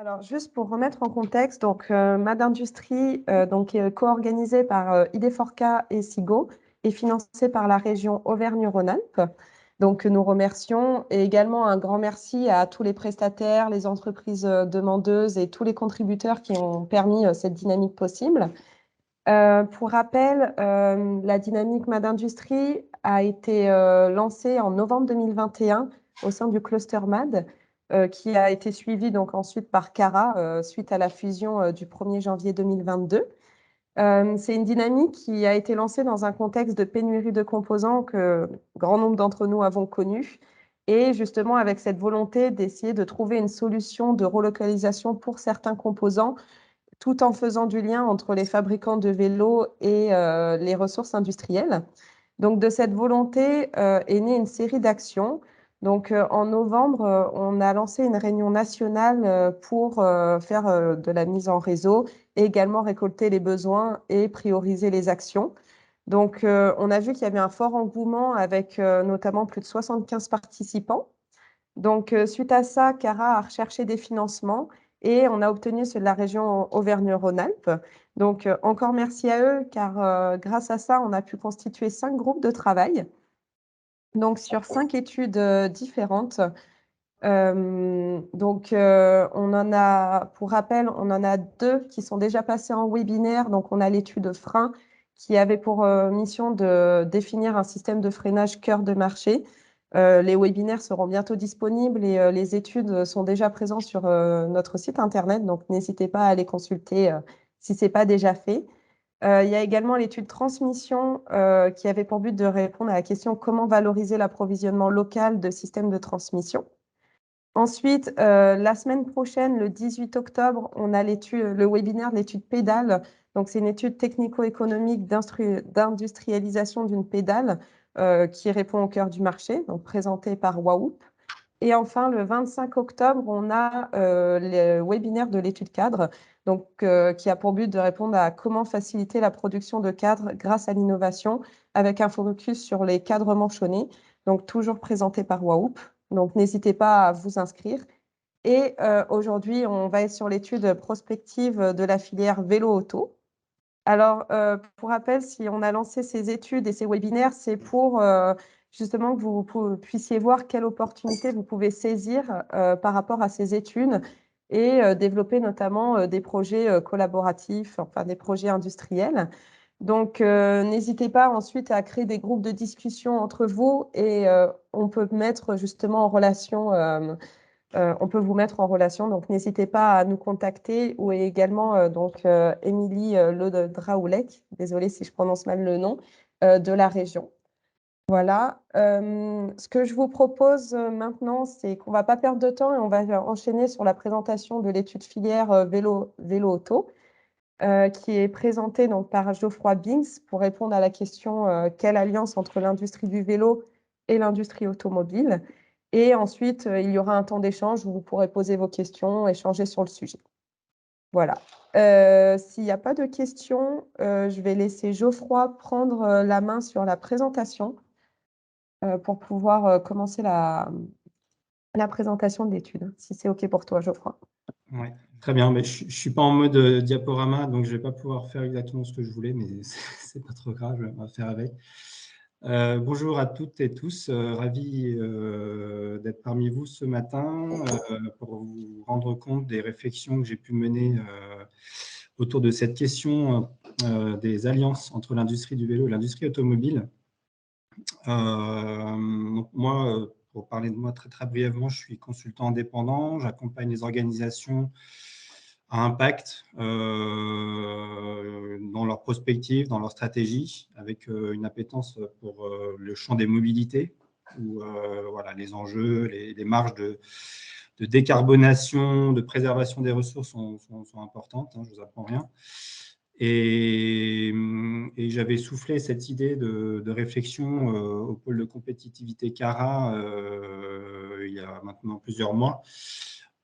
Alors, juste pour remettre en contexte, donc MAD Industrie donc, est co-organisée par IDEFORCA et SIGO et financée par la région Auvergne-Rhône-Alpes. Donc, nous remercions et également un grand merci à tous les prestataires, les entreprises demandeuses et tous les contributeurs qui ont permis cette dynamique possible. Pour rappel, la dynamique MAD Industrie a été lancée en novembre 2021 au sein du cluster MAD, qui a été suivi donc ensuite par Cara suite à la fusion du 1er janvier 2022. C'est une dynamique qui a été lancée dans un contexte de pénurie de composants que grand nombre d'entre nous avons connu, et justement avec cette volonté d'essayer de trouver une solution de relocalisation pour certains composants, tout en faisant du lien entre les fabricants de vélos et les ressources industrielles. Donc, de cette volonté est née une série d'actions. Donc, en novembre, on a lancé une réunion nationale pour faire de la mise en réseau et également récolter les besoins et prioriser les actions. Donc, on a vu qu'il y avait un fort engouement avec notamment plus de 75 participants. Donc, suite à ça, Cara a recherché des financements et on a obtenu ceux de la région Auvergne-Rhône-Alpes. Donc, encore merci à eux, car grâce à ça, on a pu constituer 5 groupes de travail, donc sur 5 études différentes. Donc, on en a, pour rappel, on en a 2 qui sont déjà passés en webinaire. Donc, on a l'étude frein qui avait pour mission de définir un système de freinage cœur de marché. Les webinaires seront bientôt disponibles et les études sont déjà présentes sur notre site internet. Donc, n'hésitez pas à les consulter si ce n'est pas déjà fait. Il y a également l'étude transmission qui avait pour but de répondre à la question comment valoriser l'approvisionnement local de systèmes de transmission. Ensuite, la semaine prochaine, le 18 octobre, on a le webinaire de l'étude pédale. Donc, c'est une étude technico-économique d'industrialisation d'une pédale qui répond au cœur du marché, donc présentée par WAOP. Et enfin, le 25 octobre, on a le webinaire de l'étude cadre, donc, qui a pour but de répondre à comment faciliter la production de cadres grâce à l'innovation, avec un focus sur les cadres manchonnés, donc toujours présenté par WAOP. Donc, n'hésitez pas à vous inscrire. Et aujourd'hui, on va être sur l'étude prospective de la filière vélo-auto. Alors, pour rappel, si on a lancé ces études et ces webinaires, c'est pour justement que vous puissiez voir quelle opportunité vous pouvez saisir par rapport à ces études et développer notamment des projets collaboratifs, enfin des projets industriels. Donc, n'hésitez pas ensuite à créer des groupes de discussion entre vous et on peut mettre justement en relation on peut vous mettre en relation, donc n'hésitez pas à nous contacter ou également donc Émilie Ledraoulec, désolée si je prononce mal le nom, de la région. Voilà. Ce que je vous propose maintenant, c'est qu'on ne va pas perdre de temps et on va enchaîner sur la présentation de l'étude filière vélo-auto qui est présentée donc, par Geoffroy Binks pour répondre à la question quelle alliance entre l'industrie du vélo et l'industrie automobile. Et ensuite, il y aura un temps d'échange où vous pourrez poser vos questions, échanger sur le sujet. Voilà. S'il n'y a pas de questions, je vais laisser Geoffroy prendre la main sur la présentation pour pouvoir commencer la présentation de l'étude, si c'est OK pour toi, Geoffroy. Oui, très bien. Mais je ne suis pas en mode diaporama, donc je ne vais pas pouvoir faire exactement ce que je voulais, mais ce n'est pas trop grave, on va faire avec. Bonjour à toutes et tous, ravi d'être parmi vous ce matin pour vous rendre compte des réflexions que j'ai pu mener autour de cette question des alliances entre l'industrie du vélo et l'industrie automobile. Donc moi, pour parler de moi très, très brièvement, je suis consultant indépendant, j'accompagne les organisations à impact dans leur prospective, dans leur stratégie, avec une appétence pour le champ des mobilités, où voilà, les enjeux, les marges de décarbonation, de préservation des ressources sont importantes, hein, je ne vous apprends rien. Et j'avais soufflé cette idée de réflexion au pôle de compétitivité Cara il y a maintenant plusieurs mois,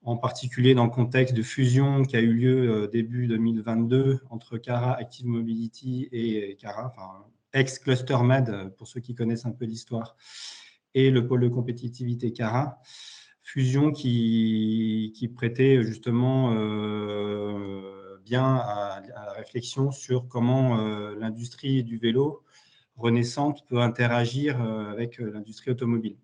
en particulier dans le contexte de fusion qui a eu lieu début 2022 entre Cara Active Mobility et Cara, enfin, ex-Cluster MAD, pour ceux qui connaissent un peu l'histoire, et le pôle de compétitivité Cara. fusion qui prêtait justement bien à la réflexion sur comment l'industrie du vélo renaissante peut interagir avec l'industrie automobile.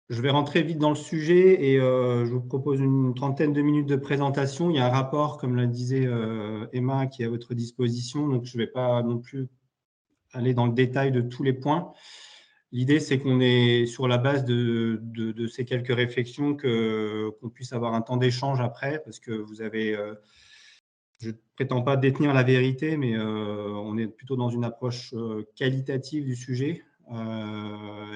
Je vais rentrer vite dans le sujet et je vous propose une trentaine de minutes de présentation. Il y a un rapport, comme le disait Emma, qui est à votre disposition, donc je ne vais pas non plus aller dans le détail de tous les points. L'idée, c'est qu'on est sur la base de ces quelques réflexions qu'on puisse avoir un temps d'échange après, parce que vous avez… je ne prétends pas détenir la vérité, mais on est plutôt dans une approche qualitative du sujet.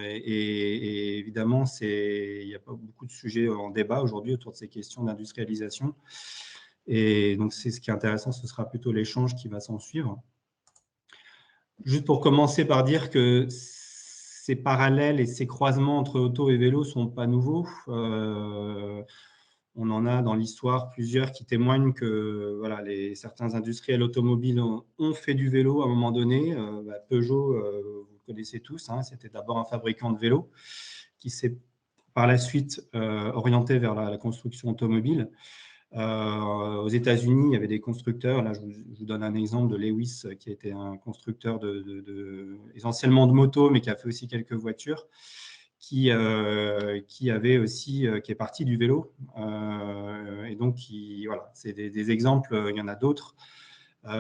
Et évidemment, il n'y a pas beaucoup de sujets en débat aujourd'hui autour de ces questions d'industrialisation. Et donc, c'est ce qui est intéressant, ce sera plutôt l'échange qui va s'en suivre. Juste pour commencer par dire que ces parallèles et ces croisements entre auto et vélo ne sont pas nouveaux. On en a dans l'histoire plusieurs qui témoignent que voilà, certains industriels automobiles ont fait du vélo à un moment donné. Peugeot, vous connaissez tous, hein, c'était d'abord un fabricant de vélos qui s'est par la suite orienté vers la construction automobile. Aux États-Unis, il y avait des constructeurs. Là, je vous donne un exemple de Lewis, qui a été un constructeur essentiellement de motos, mais qui a fait aussi quelques voitures, qui avait aussi, qui est parti du vélo. Et donc, voilà, c'est des exemples. Il y en a d'autres.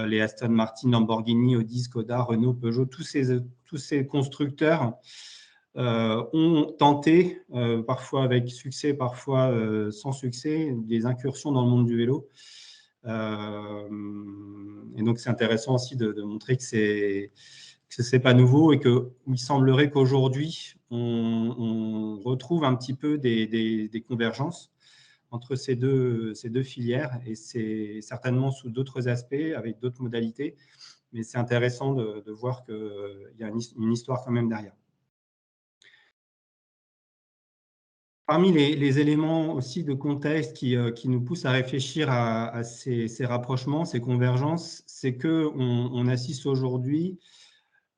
Les Aston Martin, Lamborghini, Audi, Skoda, Renault, Peugeot, tous ces constructeurs ont tenté, parfois avec succès, parfois sans succès, des incursions dans le monde du vélo. Et donc, c'est intéressant aussi de montrer que ce n'est pas nouveau et qu'il semblerait qu'aujourd'hui, on retrouve un petit peu des convergences entre ces deux filières, et c'est certainement sous d'autres aspects, avec d'autres modalités, mais c'est intéressant de voir qu'il y a une histoire quand même derrière. Parmi les éléments aussi de contexte qui nous poussent à réfléchir à ces rapprochements, ces convergences, c'est qu'on assiste aujourd'hui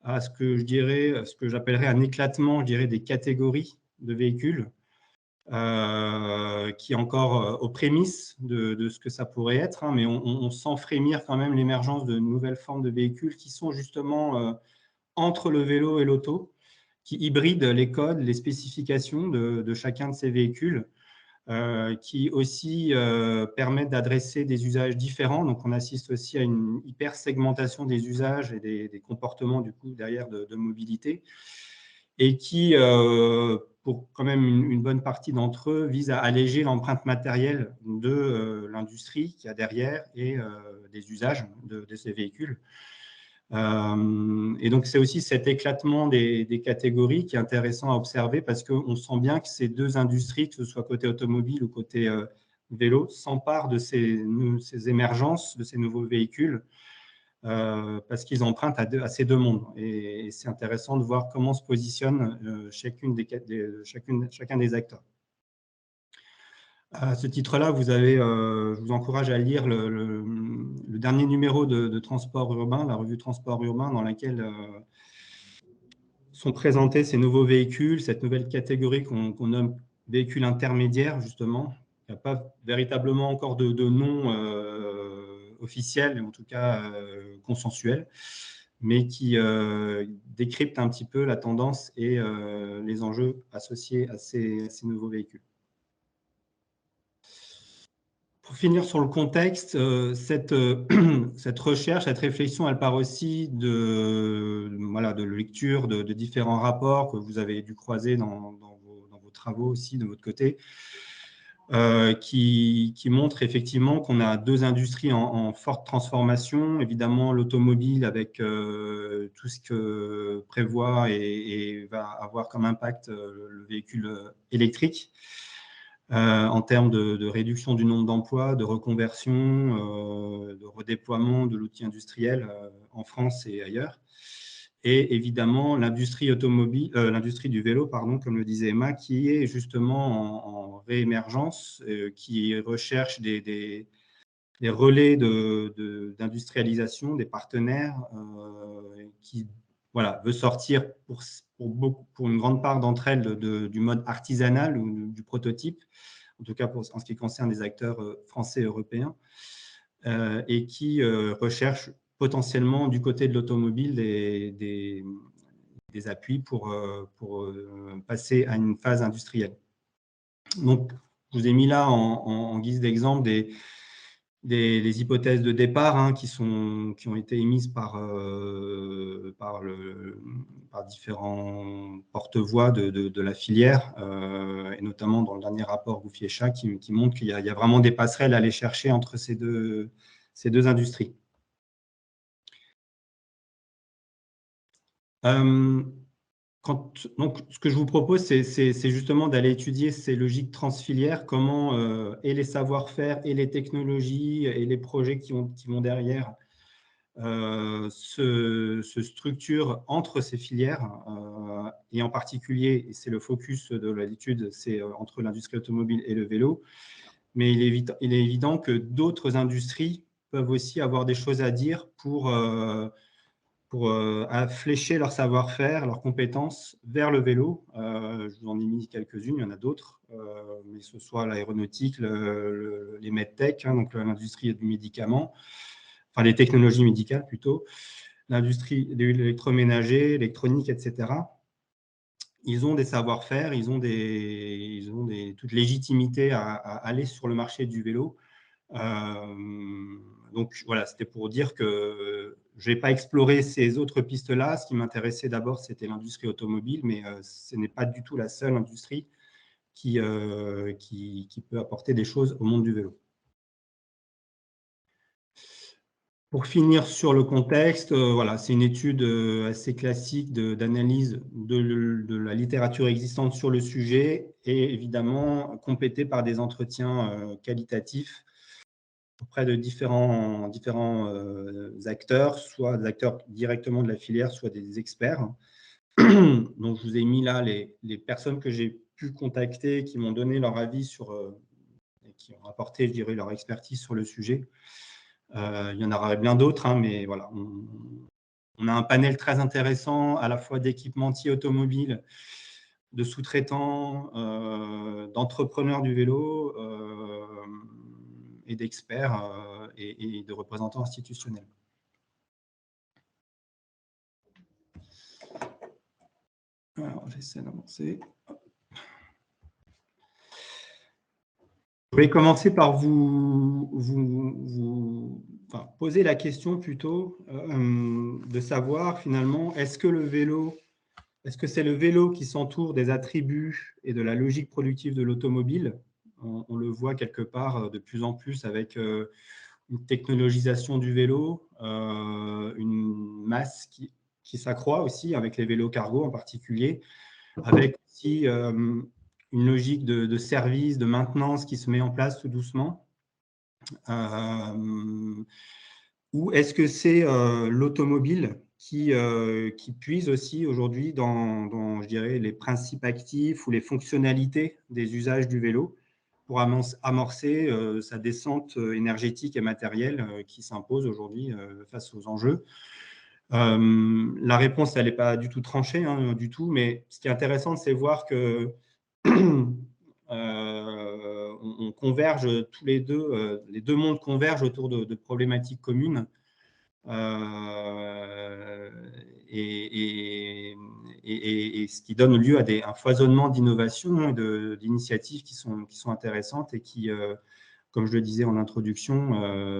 à ce que j'appellerais un éclatement, je dirais, des catégories de véhicules, qui est encore aux prémices de ce que ça pourrait être, hein, mais on sent frémir quand même l'émergence de nouvelles formes de véhicules qui sont justement entre le vélo et l'auto, qui hybrident les codes, les spécifications de chacun de ces véhicules, qui aussi permettent d'adresser des usages différents. Donc, on assiste aussi à une hyper-segmentation des usages et des comportements, du coup, derrière de mobilité, et qui, pour quand même une bonne partie d'entre eux, visent à alléger l'empreinte matérielle de l'industrie qu'il y a derrière et des usages de ces véhicules. Et donc, c'est aussi cet éclatement des catégories qui est intéressant à observer, parce qu'on sent bien que ces deux industries, que ce soit côté automobile ou côté vélo, s'emparent de ces émergences, de ces nouveaux véhicules, parce qu'ils empruntent à ces deux mondes. Et c'est intéressant de voir comment se positionne chacun des acteurs. À ce titre-là, je vous encourage à lire le dernier numéro de Transport Urbain, la revue Transport Urbain, dans laquelle sont présentés ces nouveaux véhicules, cette nouvelle catégorie qu'on nomme véhicules intermédiaires, justement. Il n'y a pas véritablement encore de nom officiel, en tout cas consensuel, mais qui décrypte un petit peu la tendance et les enjeux associés à ces nouveaux véhicules. Pour finir sur le contexte, cette recherche, cette réflexion, elle part aussi de lecture de différents rapports que vous avez dû croiser dans vos travaux aussi de votre côté, qui montrent effectivement qu'on a deux industries en forte transformation. Évidemment, l'automobile avec tout ce que prévoit et va avoir comme impact le véhicule électrique. En termes de réduction du nombre d'emplois, de reconversion, de redéploiement de l'outil industriel en France et ailleurs. Et évidemment, l'industrie automobile, l'industrie du vélo, pardon, comme le disait Emma, qui est justement en réémergence, qui recherche des relais d'industrialisation, des partenaires qui veut sortir pour une grande part d'entre elles du mode artisanal ou du prototype, en tout cas en ce qui concerne les acteurs français et européens, et qui recherchent potentiellement du côté de l'automobile des appuis pour passer à une phase industrielle. Donc, je vous ai mis là en guise d'exemple des hypothèses de départ qui ont été émises par différents porte-voix de la filière, et notamment dans le dernier rapport Roufié-Chat qui montre qu'il y a vraiment des passerelles à aller chercher entre ces deux industries. Donc, ce que je vous propose, c'est justement d'aller étudier ces logiques transfilières, comment et les savoir-faire, et les technologies, et les projets qui vont derrière se structurent entre ces filières, et en particulier, et c'est le focus de l'étude, c'est entre l'industrie automobile et le vélo. Mais il est évident que d'autres industries peuvent aussi avoir des choses à dire pour flécher leur savoir-faire, leurs compétences vers le vélo. Je vous en ai mis quelques-unes, il y en a d'autres, mais que ce soit l'aéronautique, les medtech, donc l'industrie du médicament, enfin les technologies médicales plutôt, l'industrie de l'électroménager, l'électronique, etc. Ils ont des savoir-faire, ils ont toute légitimité à aller sur le marché du vélo. Donc voilà, c'était pour dire que je n'ai pas exploré ces autres pistes-là. Ce qui m'intéressait d'abord, c'était l'industrie automobile, mais ce n'est pas du tout la seule industrie qui peut apporter des choses au monde du vélo. Pour finir sur le contexte, voilà, c'est une étude assez classique d'analyse de la littérature existante sur le sujet, et évidemment complétée par des entretiens qualitatifs auprès de différents acteurs, soit des acteurs directement de la filière, soit des experts. Donc, je vous ai mis là les personnes que j'ai pu contacter, qui m'ont donné leur avis et qui ont apporté, je dirais, leur expertise sur le sujet. Il y en aura bien d'autres, mais voilà, on a un panel très intéressant, à la fois d'équipementiers automobiles, de sous-traitants, d'entrepreneurs du vélo, et d'experts et de représentants institutionnels. Alors, j'essaie d'avancer. Je vais commencer par vous poser la question plutôt de savoir finalement, est-ce que c'est le vélo qui s'entoure des attributs et de la logique productive de l'automobile? On le voit quelque part de plus en plus avec une technologisation du vélo, une masse qui s'accroît aussi avec les vélos cargo en particulier, avec aussi une logique de service, de maintenance qui se met en place tout doucement. Ou est-ce que c'est l'automobile qui puise aussi aujourd'hui dans, je dirais, les principes actifs ou les fonctionnalités des usages du vélo pour amorcer sa descente énergétique et matérielle qui s'impose aujourd'hui face aux enjeux? La réponse, elle n'est pas du tout tranchée, du tout, mais ce qui est intéressant, c'est voir que on converge tous les deux mondes convergent autour de problématiques communes, et ce qui donne lieu à un foisonnement d'innovations et d'initiatives qui sont intéressantes et qui, comme je le disais en introduction,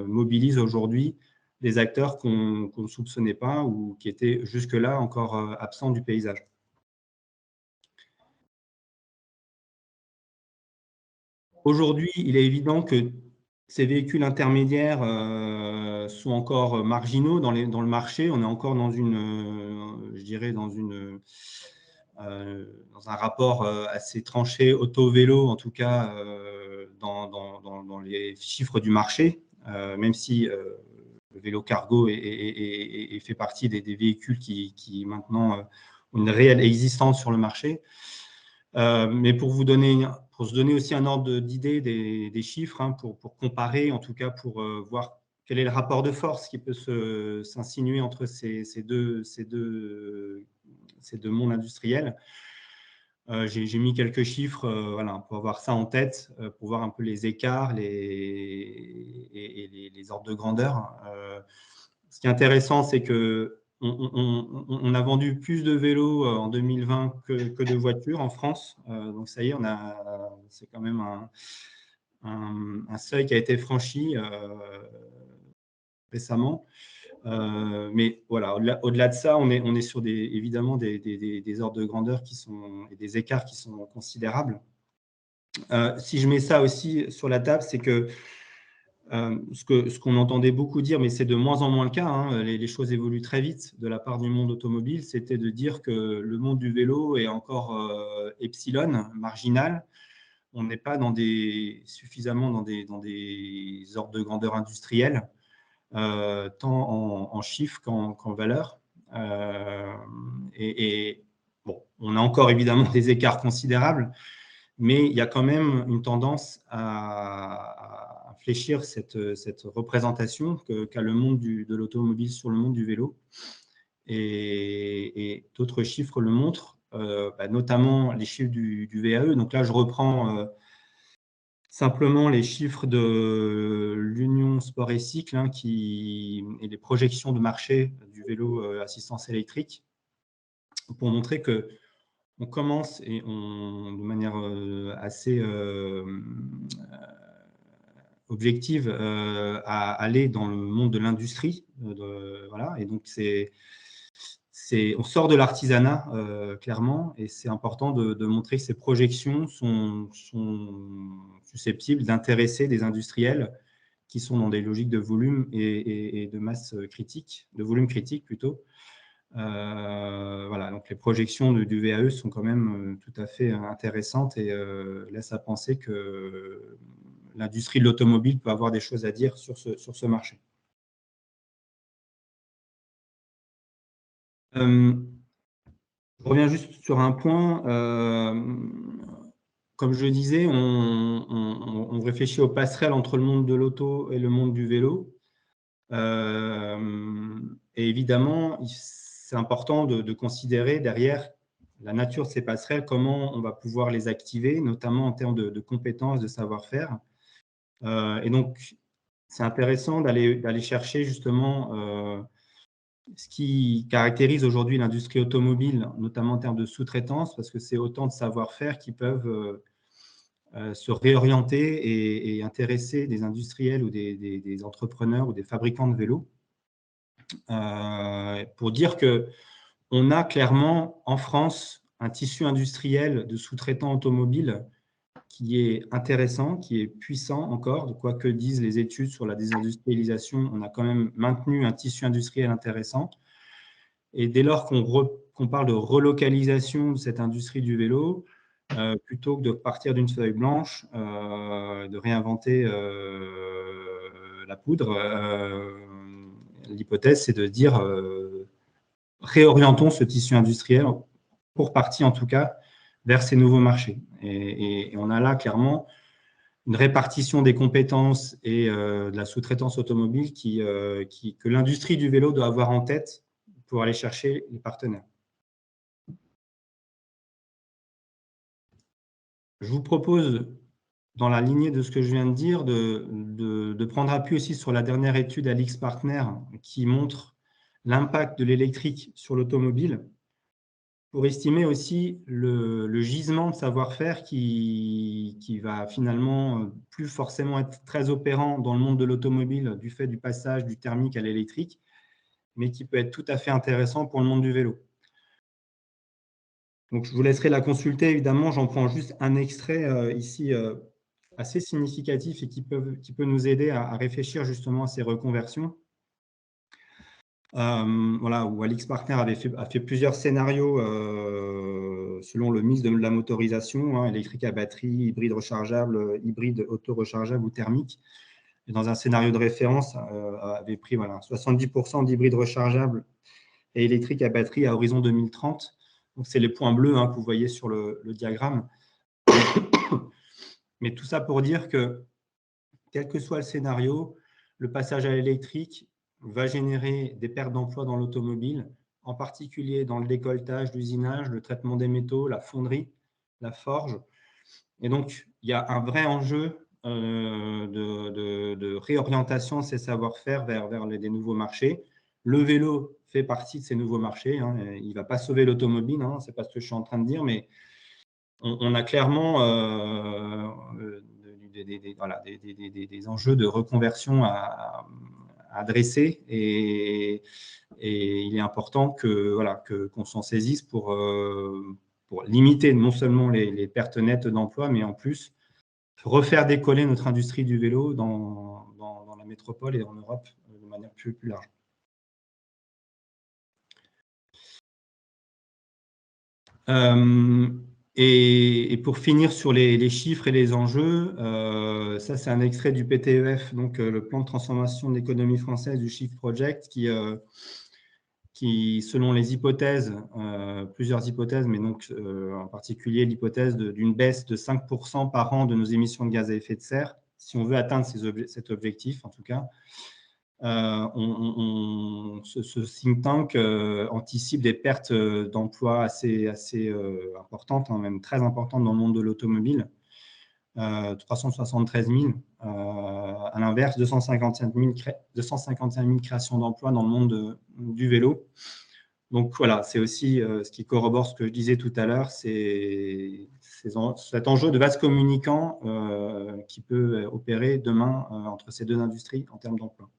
mobilisent aujourd'hui des acteurs qu'on ne soupçonnait pas ou qui étaient jusque-là encore absents du paysage. Aujourd'hui, il est évident que ces véhicules intermédiaires sont encore marginaux dans le marché. On est encore dans je dirais, dans un rapport assez tranché auto-vélo, en tout cas dans les chiffres du marché, même si le vélo cargo fait partie des véhicules qui maintenant ont une réelle existence sur le marché. Mais pour vous donner se donner aussi un ordre d'idée des chiffres, hein, pour comparer, en tout cas pour voir quel est le rapport de force qui peut s'insinuer entre ces deux mondes industriels. J'ai mis quelques chiffres voilà, pour avoir ça en tête, pour voir un peu les écarts et les ordres de grandeur. Ce qui est intéressant, c'est qu'on a vendu plus de vélos en 2020 que de voitures en France. Donc ça y est, c'est quand même un seuil qui a été franchi récemment. Mais voilà, au-delà de ça, on est sur évidemment des ordres de grandeur et des écarts qui sont considérables. Si je mets ça aussi sur la table, c'est que ce qu'on entendait beaucoup dire, mais c'est de moins en moins le cas, hein, les choses évoluent très vite de la part du monde automobile, c'était de dire que le monde du vélo est encore epsilon, marginal. On n'est pas suffisamment dans des ordres de grandeur industriels, tant en chiffres qu'en valeur. Bon, on a encore évidemment des écarts considérables, mais il y a quand même une tendance à fléchir cette représentation qu'a le monde de l'automobile sur le monde du vélo. Et d'autres chiffres le montrent, notamment les chiffres du VAE. Donc là, je reprends simplement les chiffres de l'Union Sport et Cycle, hein, et les projections de marché du vélo assistance électrique, pour montrer que on commence de manière assez objective à aller dans le monde de l'industrie. Voilà. Et donc, on sort de l'artisanat, clairement, et c'est important de montrer que ces projections sont susceptibles d'intéresser des industriels qui sont dans des logiques de volume et de masse critique, de volume critique plutôt. Voilà, donc les projections du VAE sont quand même tout à fait intéressantes et laissent à penser que l'industrie de l'automobile peut avoir des choses à dire sur ce marché. Je reviens juste sur un point. Comme je le disais, on réfléchit aux passerelles entre le monde de l'auto et le monde du vélo. Et évidemment, c'est important de considérer derrière la nature de ces passerelles, comment on va pouvoir les activer, notamment en termes de compétences, de savoir-faire. Et donc, c'est intéressant d'aller chercher justement ce qui caractérise aujourd'hui l'industrie automobile, notamment en termes de sous-traitance, parce que c'est autant de savoir-faire qui peuvent se réorienter et intéresser des industriels ou des entrepreneurs ou des fabricants de vélos. Pour dire qu'on a clairement en France un tissu industriel de sous-traitants automobiles qui est intéressant, qui est puissant encore, quoi que disent les études sur la désindustrialisation, on a quand même maintenu un tissu industriel intéressant. Et dès lors qu'on parle de relocalisation de cette industrie du vélo, plutôt que de partir d'une feuille blanche, de réinventer la poudre, l'hypothèse, c'est de dire réorientons ce tissu industriel, pour partie en tout cas, vers ces nouveaux marchés. Et on a là clairement une répartition des compétences et de la sous-traitance automobile que l'industrie du vélo doit avoir en tête pour aller chercher les partenaires. Je vous propose, dans la lignée de ce que je viens de dire, de prendre appui aussi sur la dernière étude AlixPartner qui montre l'impact de l'électrique sur l'automobile, pour estimer aussi le gisement de savoir-faire qui va finalement plus forcément être très opérant dans le monde de l'automobile du fait du passage du thermique à l'électrique, mais qui peut être tout à fait intéressant pour le monde du vélo. Donc, je vous laisserai la consulter, évidemment. J'en prends juste un extrait ici assez significatif et qui peut nous aider à réfléchir justement à ces reconversions. Voilà, où AlixPartner a fait plusieurs scénarios selon le mix de la motorisation, hein, électrique à batterie, hybride rechargeable, hybride auto-rechargeable ou thermique. Et dans un scénario de référence, avait pris 70% d'hybride rechargeable et électrique à batterie à horizon 2030. Donc, c'est les points bleus, hein, que vous voyez sur le diagramme. Mais tout ça pour dire que, quel que soit le scénario, le passage à l'électrique va générer des pertes d'emplois dans l'automobile, en particulier dans le décolletage, l'usinage, le traitement des métaux, la fonderie, la forge. Et donc, il y a un vrai enjeu de réorientation de ces savoir-faire vers des nouveaux marchés. Le vélo fait partie de ces nouveaux marchés. Hein. Il ne va pas sauver l'automobile, hein, ce n'est pas ce que je suis en train de dire, mais on a clairement des enjeux de reconversion à adresser et il est important qu'on s'en saisisse pour limiter non seulement les pertes nettes d'emplois, mais en plus refaire décoller notre industrie du vélo dans la métropole et en Europe de manière plus large. Et pour finir sur les chiffres et les enjeux, ça c'est un extrait du PTEF, donc le plan de transformation de l'économie française du Shift Project, qui selon les hypothèses, plusieurs hypothèses, mais donc en particulier l'hypothèse d'une baisse de 5% par an de nos émissions de gaz à effet de serre, si on veut atteindre cet objectif en tout cas. Ce think tank anticipe des pertes d'emplois assez importantes, hein, même très importantes dans le monde de l'automobile. 373 000. À l'inverse, 255 000 créations d'emplois dans le monde du vélo. Donc voilà, c'est aussi ce qui corrobore ce que je disais tout à l'heure, c'est cet enjeu de vase communicant qui peut opérer demain entre ces deux industries en termes d'emploi.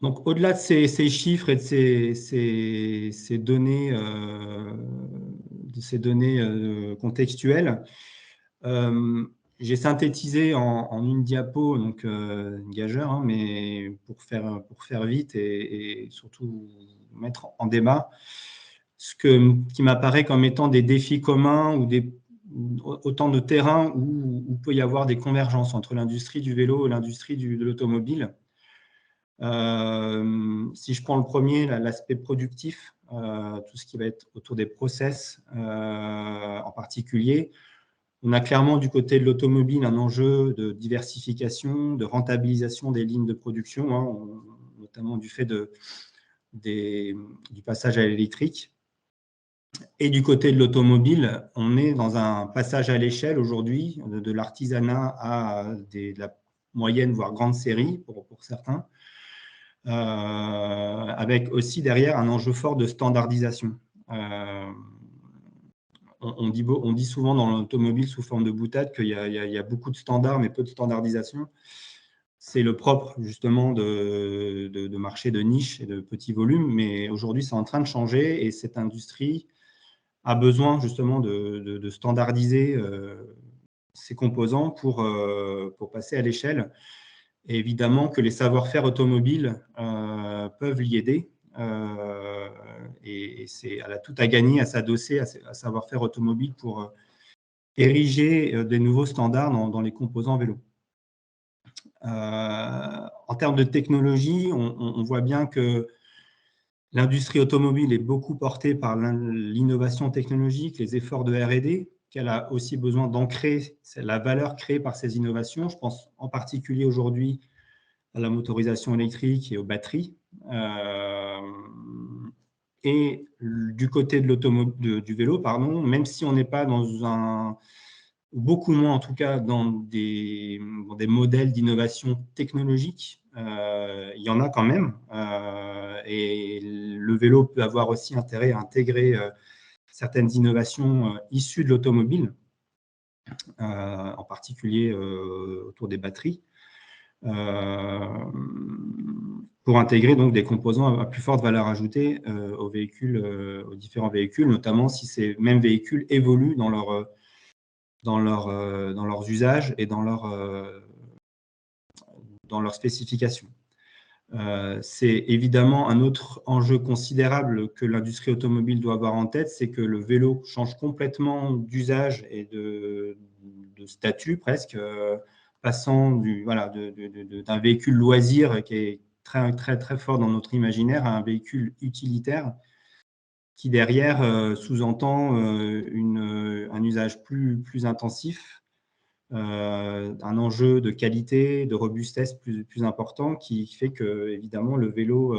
Donc, au-delà de ces chiffres et de ces données, contextuelles, j'ai synthétisé en une diapo, donc une gageure, hein, mais pour faire vite et surtout mettre en débat qui m'apparaît comme étant des défis communs ou autant de terrains où peut y avoir des convergences entre l'industrie du vélo et l'industrie de l'automobile. Si je prends le premier, l'aspect productif, tout ce qui va être autour des process en particulier, on a clairement du côté de l'automobile un enjeu de diversification, de rentabilisation des lignes de production, hein, notamment du fait du passage à l'électrique. Et du côté de l'automobile, on est dans un passage à l'échelle aujourd'hui, de l'artisanat à de la moyenne, voire grande série pour certains. Avec aussi derrière un enjeu fort de standardisation. On dit souvent dans l'automobile sous forme de boutade qu'il y a beaucoup de standards mais peu de standardisation. C'est le propre justement de marchés de niche et de petits volumes, mais aujourd'hui c'est en train de changer et cette industrie a besoin justement de standardiser ses composants pour passer à l'échelle. Et évidemment que les savoir-faire automobiles peuvent y aider. Et elle a tout à gagner à s'adosser à savoir-faire automobile pour ériger des nouveaux standards dans les composants vélo. En termes de technologie, on voit bien que l'industrie automobile est beaucoup portée par l'innovation technologique, les efforts de R&D, qu'elle a aussi besoin d'ancrer la valeur créée par ces innovations. Je pense en particulier aujourd'hui à la motorisation électrique et aux batteries. Et du côté du vélo, même si on n'est pas beaucoup moins en tout cas dans des modèles d'innovation technologique, il y en a quand même. Et le vélo peut avoir aussi intérêt à intégrer certaines innovations issues de l'automobile, en particulier autour des batteries. Pour intégrer donc des composants à plus forte valeur ajoutée aux différents véhicules, notamment si ces mêmes véhicules évoluent dans leurs usages et dans leurs spécifications. C'est évidemment un autre enjeu considérable que l'industrie automobile doit avoir en tête, c'est que le vélo change complètement d'usage et de statut presque, passant d'un véhicule loisir qui est très, très, très fort dans notre imaginaire à un véhicule utilitaire qui derrière sous-entend un usage plus intensif, un enjeu de qualité, de robustesse plus important qui fait que, évidemment, les vélos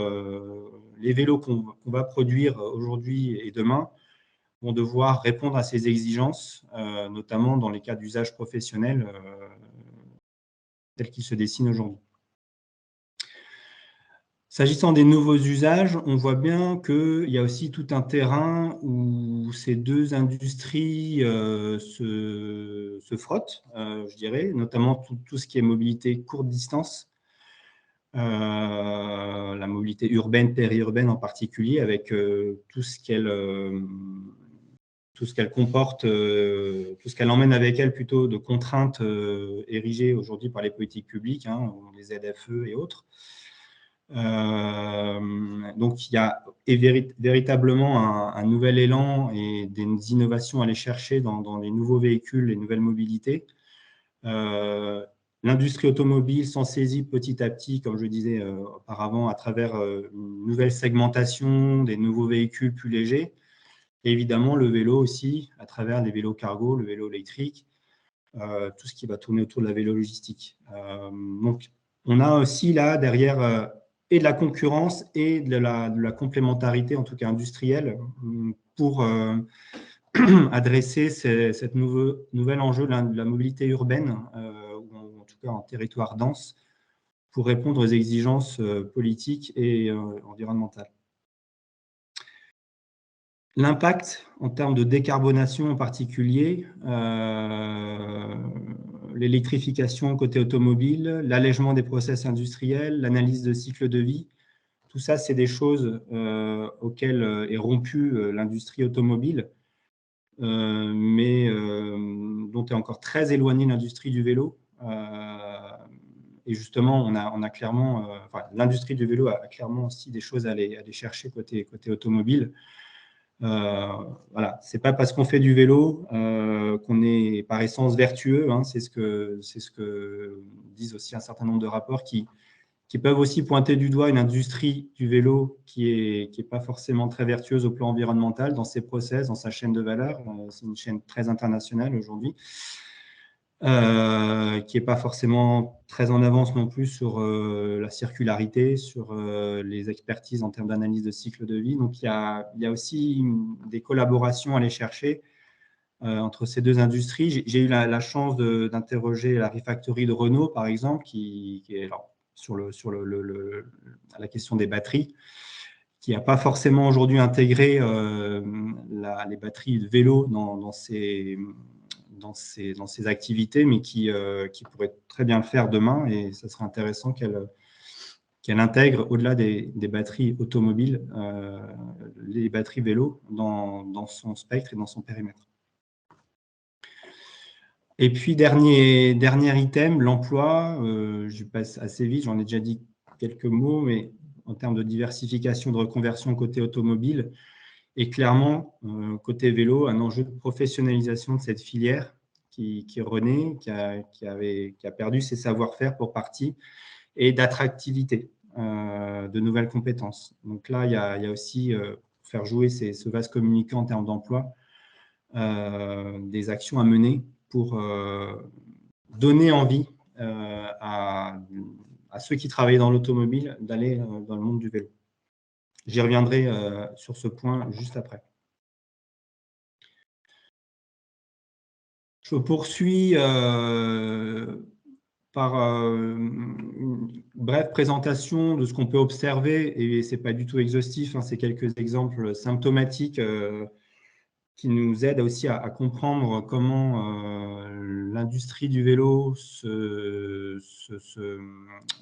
qu'on va produire aujourd'hui et demain vont devoir répondre à ces exigences, notamment dans les cas d'usage professionnel tels qu'ils se dessinent aujourd'hui. S'agissant des nouveaux usages, on voit bien qu'il y a aussi tout un terrain où ces deux industries se frottent, je dirais, notamment tout ce qui est mobilité courte distance, la mobilité urbaine, périurbaine en particulier, avec tout ce qu'elle comporte, tout ce qu'elle emmène avec elle plutôt de contraintes érigées aujourd'hui par les politiques publiques, hein, les ZFE et autres. Donc, il y a véritablement un nouvel élan et des innovations à aller chercher dans les nouveaux véhicules, les nouvelles mobilités. L'industrie automobile s'en saisit petit à petit, comme je disais auparavant, à travers une nouvelle segmentation, des nouveaux véhicules plus légers. Et évidemment, le vélo aussi, à travers les vélos cargo, le vélo électrique, tout ce qui va tourner autour de la vélo logistique. Donc, on a aussi là, derrière, et de la concurrence et de la complémentarité, en tout cas industrielle, pour adresser cette nouvel enjeu de la mobilité urbaine, ou en tout cas en territoire dense, pour répondre aux exigences politiques et environnementales. L'impact en termes de décarbonation en particulier, l'électrification côté automobile, l'allègement des process industriels, l'analyse de cycle de vie, tout ça, c'est des choses auxquelles est rompue l'industrie automobile, mais dont est encore très éloignée l'industrie du vélo. Et justement, on a clairement, l'industrie du vélo a clairement aussi des choses à aller chercher côté automobile. Voilà, c'est pas parce qu'on fait du vélo qu'on est par essence vertueux, hein, c'est ce que disent aussi un certain nombre de rapports qui peuvent aussi pointer du doigt une industrie du vélo qui est pas forcément très vertueuse au plan environnemental dans ses process, dans sa chaîne de valeur. C'est une chaîne très internationale aujourd'hui, qui n'est pas forcément très en avance non plus sur la circularité, sur les expertises en termes d'analyse de cycle de vie. Donc, il y a aussi des collaborations à aller chercher entre ces deux industries. J'ai eu la chance d'interroger la Refactory de Renault, par exemple, qui est alors, sur la question des batteries, qui n'a pas forcément aujourd'hui intégré les batteries de vélo dans ses activités, mais qui pourrait très bien le faire demain, et ça serait intéressant qu'elle intègre, au-delà des batteries automobiles, les batteries vélo dans son spectre et dans son périmètre. Et puis, dernier item, l'emploi. Je passe assez vite, j'en ai déjà dit quelques mots, mais en termes de diversification, de reconversion côté automobile, et clairement, côté vélo, un enjeu de professionnalisation de cette filière qui renaît, qui a perdu ses savoir-faire pour partie, et d'attractivité, de nouvelles compétences. Donc là, il y a aussi, pour faire jouer ce vase communicant en termes d'emploi, des actions à mener pour donner envie à ceux qui travaillent dans l'automobile d'aller dans le monde du vélo. J'y reviendrai sur ce point juste après. Je poursuis par une brève présentation de ce qu'on peut observer, et ce n'est pas du tout exhaustif, hein, c'est quelques exemples symptomatiques qui nous aident aussi à comprendre comment l'industrie du vélo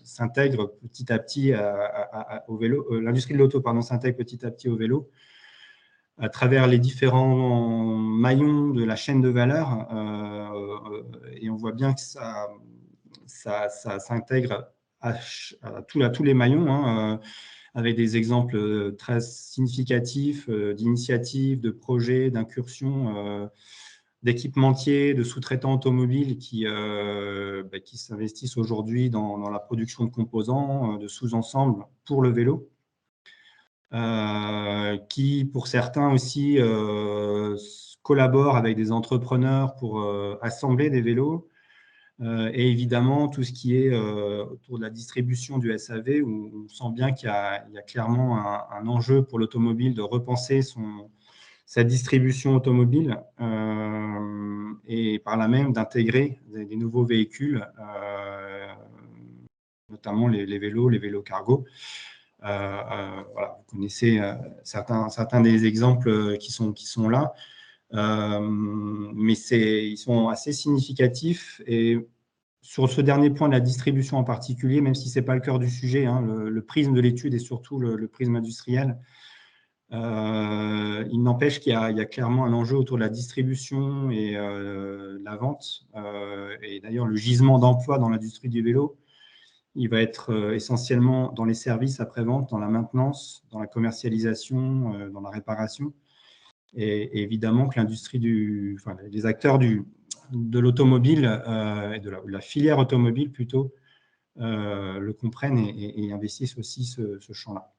s'intègre petit à petit au vélo. L'industrie de l'auto, s'intègre petit à petit au vélo à travers les différents maillons de la chaîne de valeur, et on voit bien que ça s'intègre à tous les maillons, hein, avec des exemples très significatifs d'initiatives, de projets, d'incursions, d'équipementiers, de sous-traitants automobiles qui s'investissent aujourd'hui dans la production de composants, de sous-ensembles pour le vélo. qui, pour certains aussi, collaborent avec des entrepreneurs pour assembler des vélos. Et évidemment, tout ce qui est autour de la distribution du SAV, où on sent bien qu'il y a clairement un enjeu pour l'automobile de repenser sa distribution automobile et par là même d'intégrer des nouveaux véhicules, notamment les vélos cargo. Voilà, vous connaissez certains des exemples qui sont là. Mais ils sont assez significatifs. Et sur ce dernier point de la distribution en particulier, même si ce n'est pas le cœur du sujet, hein, le prisme de l'étude est surtout le prisme industriel. Il n'empêche qu'il y a clairement un enjeu autour de la distribution et la vente. Et d'ailleurs, le gisement d'emploi dans l'industrie du vélo, il va être essentiellement dans les services après-vente, dans la maintenance, dans la commercialisation, dans la réparation. Et évidemment que les acteurs de l'automobile et de la filière automobile plutôt le comprennent et investissent aussi ce champ-là.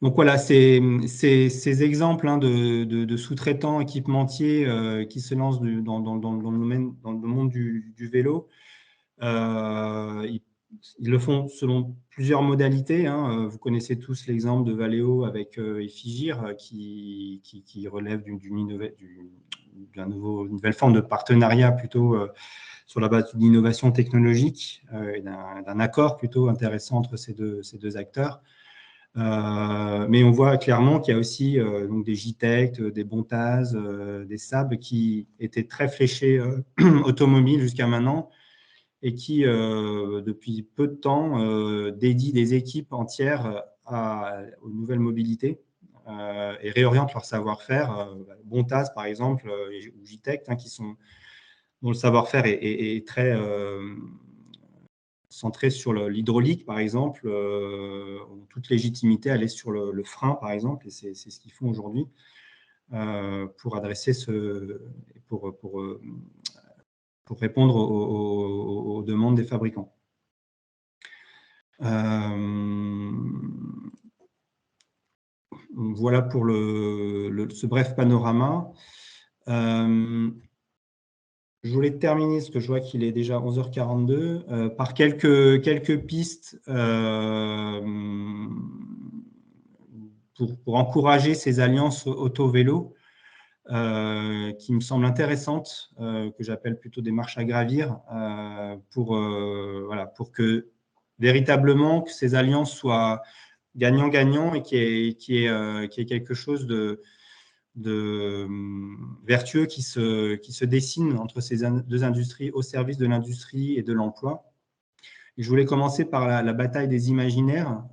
Donc voilà, ces exemples de sous-traitants équipementiers qui se lancent dans le monde du vélo. Ils le font selon plusieurs modalités. Hein. Vous connaissez tous l'exemple de Valeo avec Efigir qui relève d'une nouvelle forme de partenariat plutôt sur la base d'une innovation technologique et d'un accord plutôt intéressant entre ces deux acteurs. Mais on voit clairement qu'il y a aussi donc des Jitect, des Bontaz, des Saab qui étaient très fléchés automobiles jusqu'à maintenant et qui, depuis peu de temps, dédient des équipes entières aux nouvelles mobilités et réorientent leur savoir-faire. Bontaz, par exemple, ou Jitect, hein, dont le savoir-faire est très centré sur l'hydraulique, par exemple, où toute légitimité allait sur le frein, par exemple, et c'est ce qu'ils font aujourd'hui pour adresser pour répondre aux demandes des fabricants. Voilà pour ce bref panorama. Je voulais terminer, parce que je vois qu'il est déjà 11h42, par quelques pistes pour encourager ces alliances auto-vélo qui me semblent intéressantes, que j'appelle plutôt des marches à gravir, pour que véritablement que ces alliances soient gagnant-gagnant et qu'il y ait quelque chose de vertueux qui se dessine entre ces deux industries au service de l'industrie et de l'emploi. Et je voulais commencer par la bataille des imaginaires,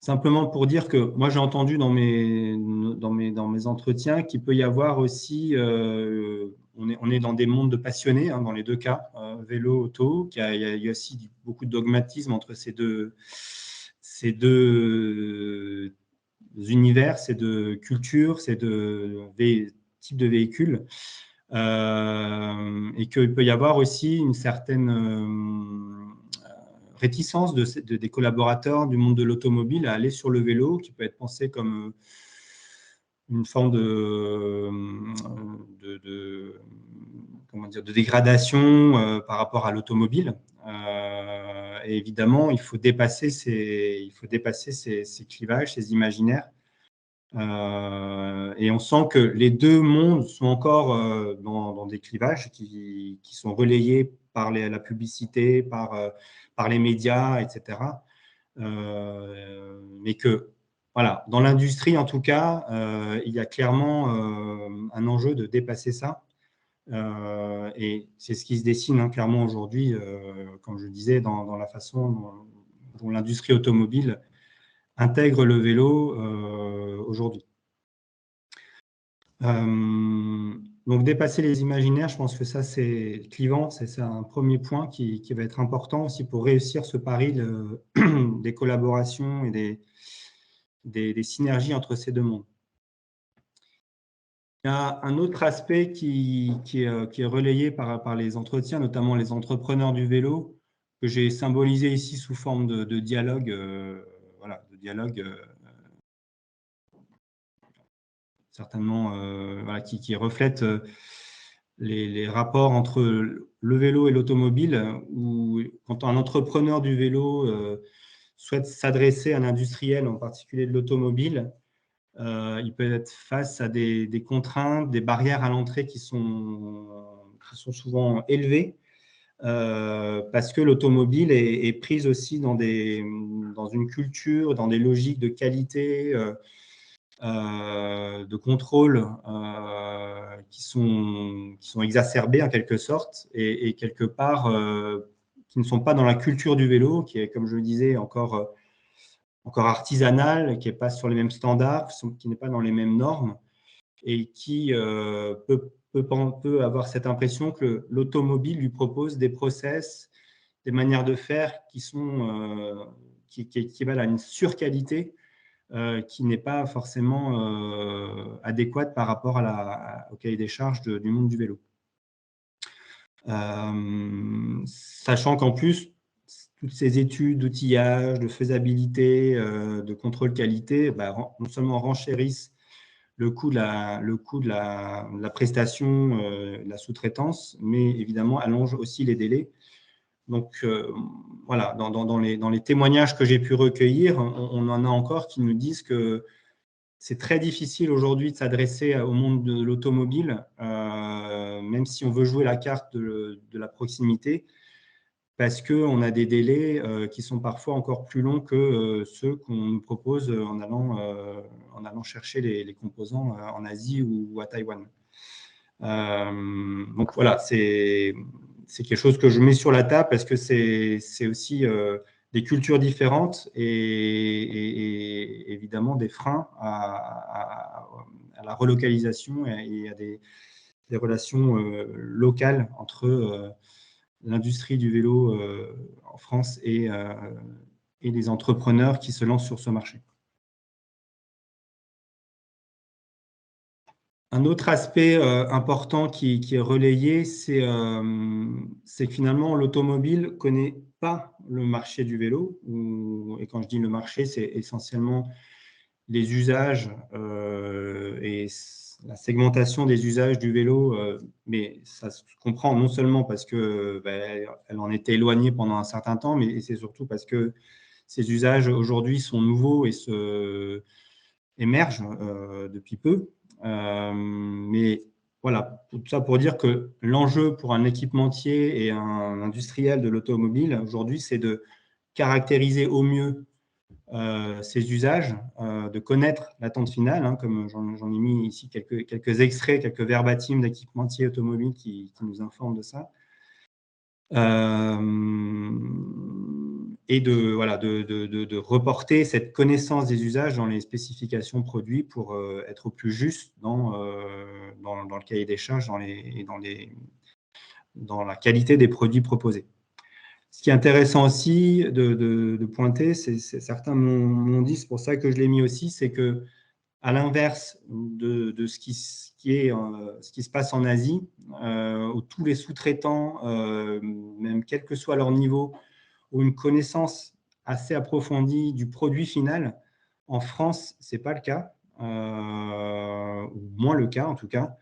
simplement pour dire que moi j'ai entendu dans mes entretiens qu'il peut y avoir aussi, on est dans des mondes de passionnés, hein, dans les deux cas, vélo, auto, qu'il y a aussi beaucoup de dogmatisme entre ces deux univers, ces deux cultures, ces deux types de véhicules, et qu'il peut y avoir aussi une certaine réticence des collaborateurs du monde de l'automobile à aller sur le vélo, qui peut être pensé comme une forme de dégradation par rapport à l'automobile. Et évidemment, il faut dépasser ces clivages, ces imaginaires. Et on sent que les deux mondes sont encore dans des clivages qui sont relayés par la publicité, par les médias, etc. Mais que, voilà, dans l'industrie, en tout cas, il y a clairement un enjeu de dépasser ça. Et c'est ce qui se dessine hein, clairement aujourd'hui, comme je disais, dans la façon dont l'industrie automobile intègre le vélo aujourd'hui. Donc, dépasser les imaginaires, je pense que ça, c'est clivant, c'est un premier point qui va être important aussi pour réussir ce pari des collaborations et des synergies entre ces deux mondes. Il y a un autre aspect qui est relayé par les entretiens, notamment les entrepreneurs du vélo, que j'ai symbolisé ici sous forme de dialogue, voilà, de dialogue certainement voilà, qui reflète les rapports entre le vélo et l'automobile, où quand un entrepreneur du vélo souhaite s'adresser à un industriel, en particulier de l'automobile, il peut être face à des contraintes, des barrières à l'entrée qui sont souvent élevées, parce que l'automobile est prise aussi dans une culture, dans des logiques de qualité, de contrôle qui sont exacerbées en quelque sorte, et quelque part qui ne sont pas dans la culture du vélo, qui est, comme je le disais, encore artisanale, qui n'est pas sur les mêmes standards, qui n'est pas dans les mêmes normes, et qui peut avoir cette impression que l'automobile lui propose des process, des manières de faire qui équivalent à une surqualité qui n'est pas forcément adéquate par rapport au cahier des charges du monde du vélo. Sachant qu'en plus, toutes ces études d'outillage, de faisabilité, de contrôle qualité, non seulement renchérissent le coût de la prestation, de la sous-traitance, mais évidemment allongent aussi les délais. Donc voilà, dans les témoignages que j'ai pu recueillir, on en a encore qui nous disent que c'est très difficile aujourd'hui de s'adresser au monde de l'automobile, même si on veut jouer la carte de la proximité, parce qu'on a des délais qui sont parfois encore plus longs que ceux qu'on nous propose en allant chercher les composants en Asie ou à Taïwan. Donc voilà, c'est quelque chose que je mets sur la table parce que c'est aussi des cultures différentes et évidemment des freins à la relocalisation et à des relations locales entre l'industrie du vélo en France et les entrepreneurs qui se lancent sur ce marché. Un autre aspect important qui est relayé, c'est que finalement, l'automobile ne connaît pas le marché du vélo. Et quand je dis le marché, c'est essentiellement les usages et la segmentation des usages du vélo. Mais ça se comprend non seulement parce qu'elle en était éloignée pendant un certain temps, mais c'est surtout parce que ces usages aujourd'hui sont nouveaux et émergent depuis peu. Mais voilà, tout ça pour dire que l'enjeu pour un équipementier et un industriel de l'automobile aujourd'hui, c'est de caractériser au mieux ces usages, de connaître l'attente finale, hein, comme j'en ai mis ici quelques extraits, quelques verbatims d'équipementiers automobiles qui nous informent de ça. Et de reporter cette connaissance des usages dans les spécifications produits pour être au plus juste dans le cahier des charges dans la qualité des produits proposés. Ce qui est intéressant aussi de pointer, certains m'ont dit, c'est pour ça que je l'ai mis aussi, c'est que à l'inverse de ce qui se passe en Asie, où tous les sous-traitants, même quel que soit leur niveau, ont une connaissance assez approfondie du produit final. En France, ce n'est pas le cas, ou moins le cas en tout cas.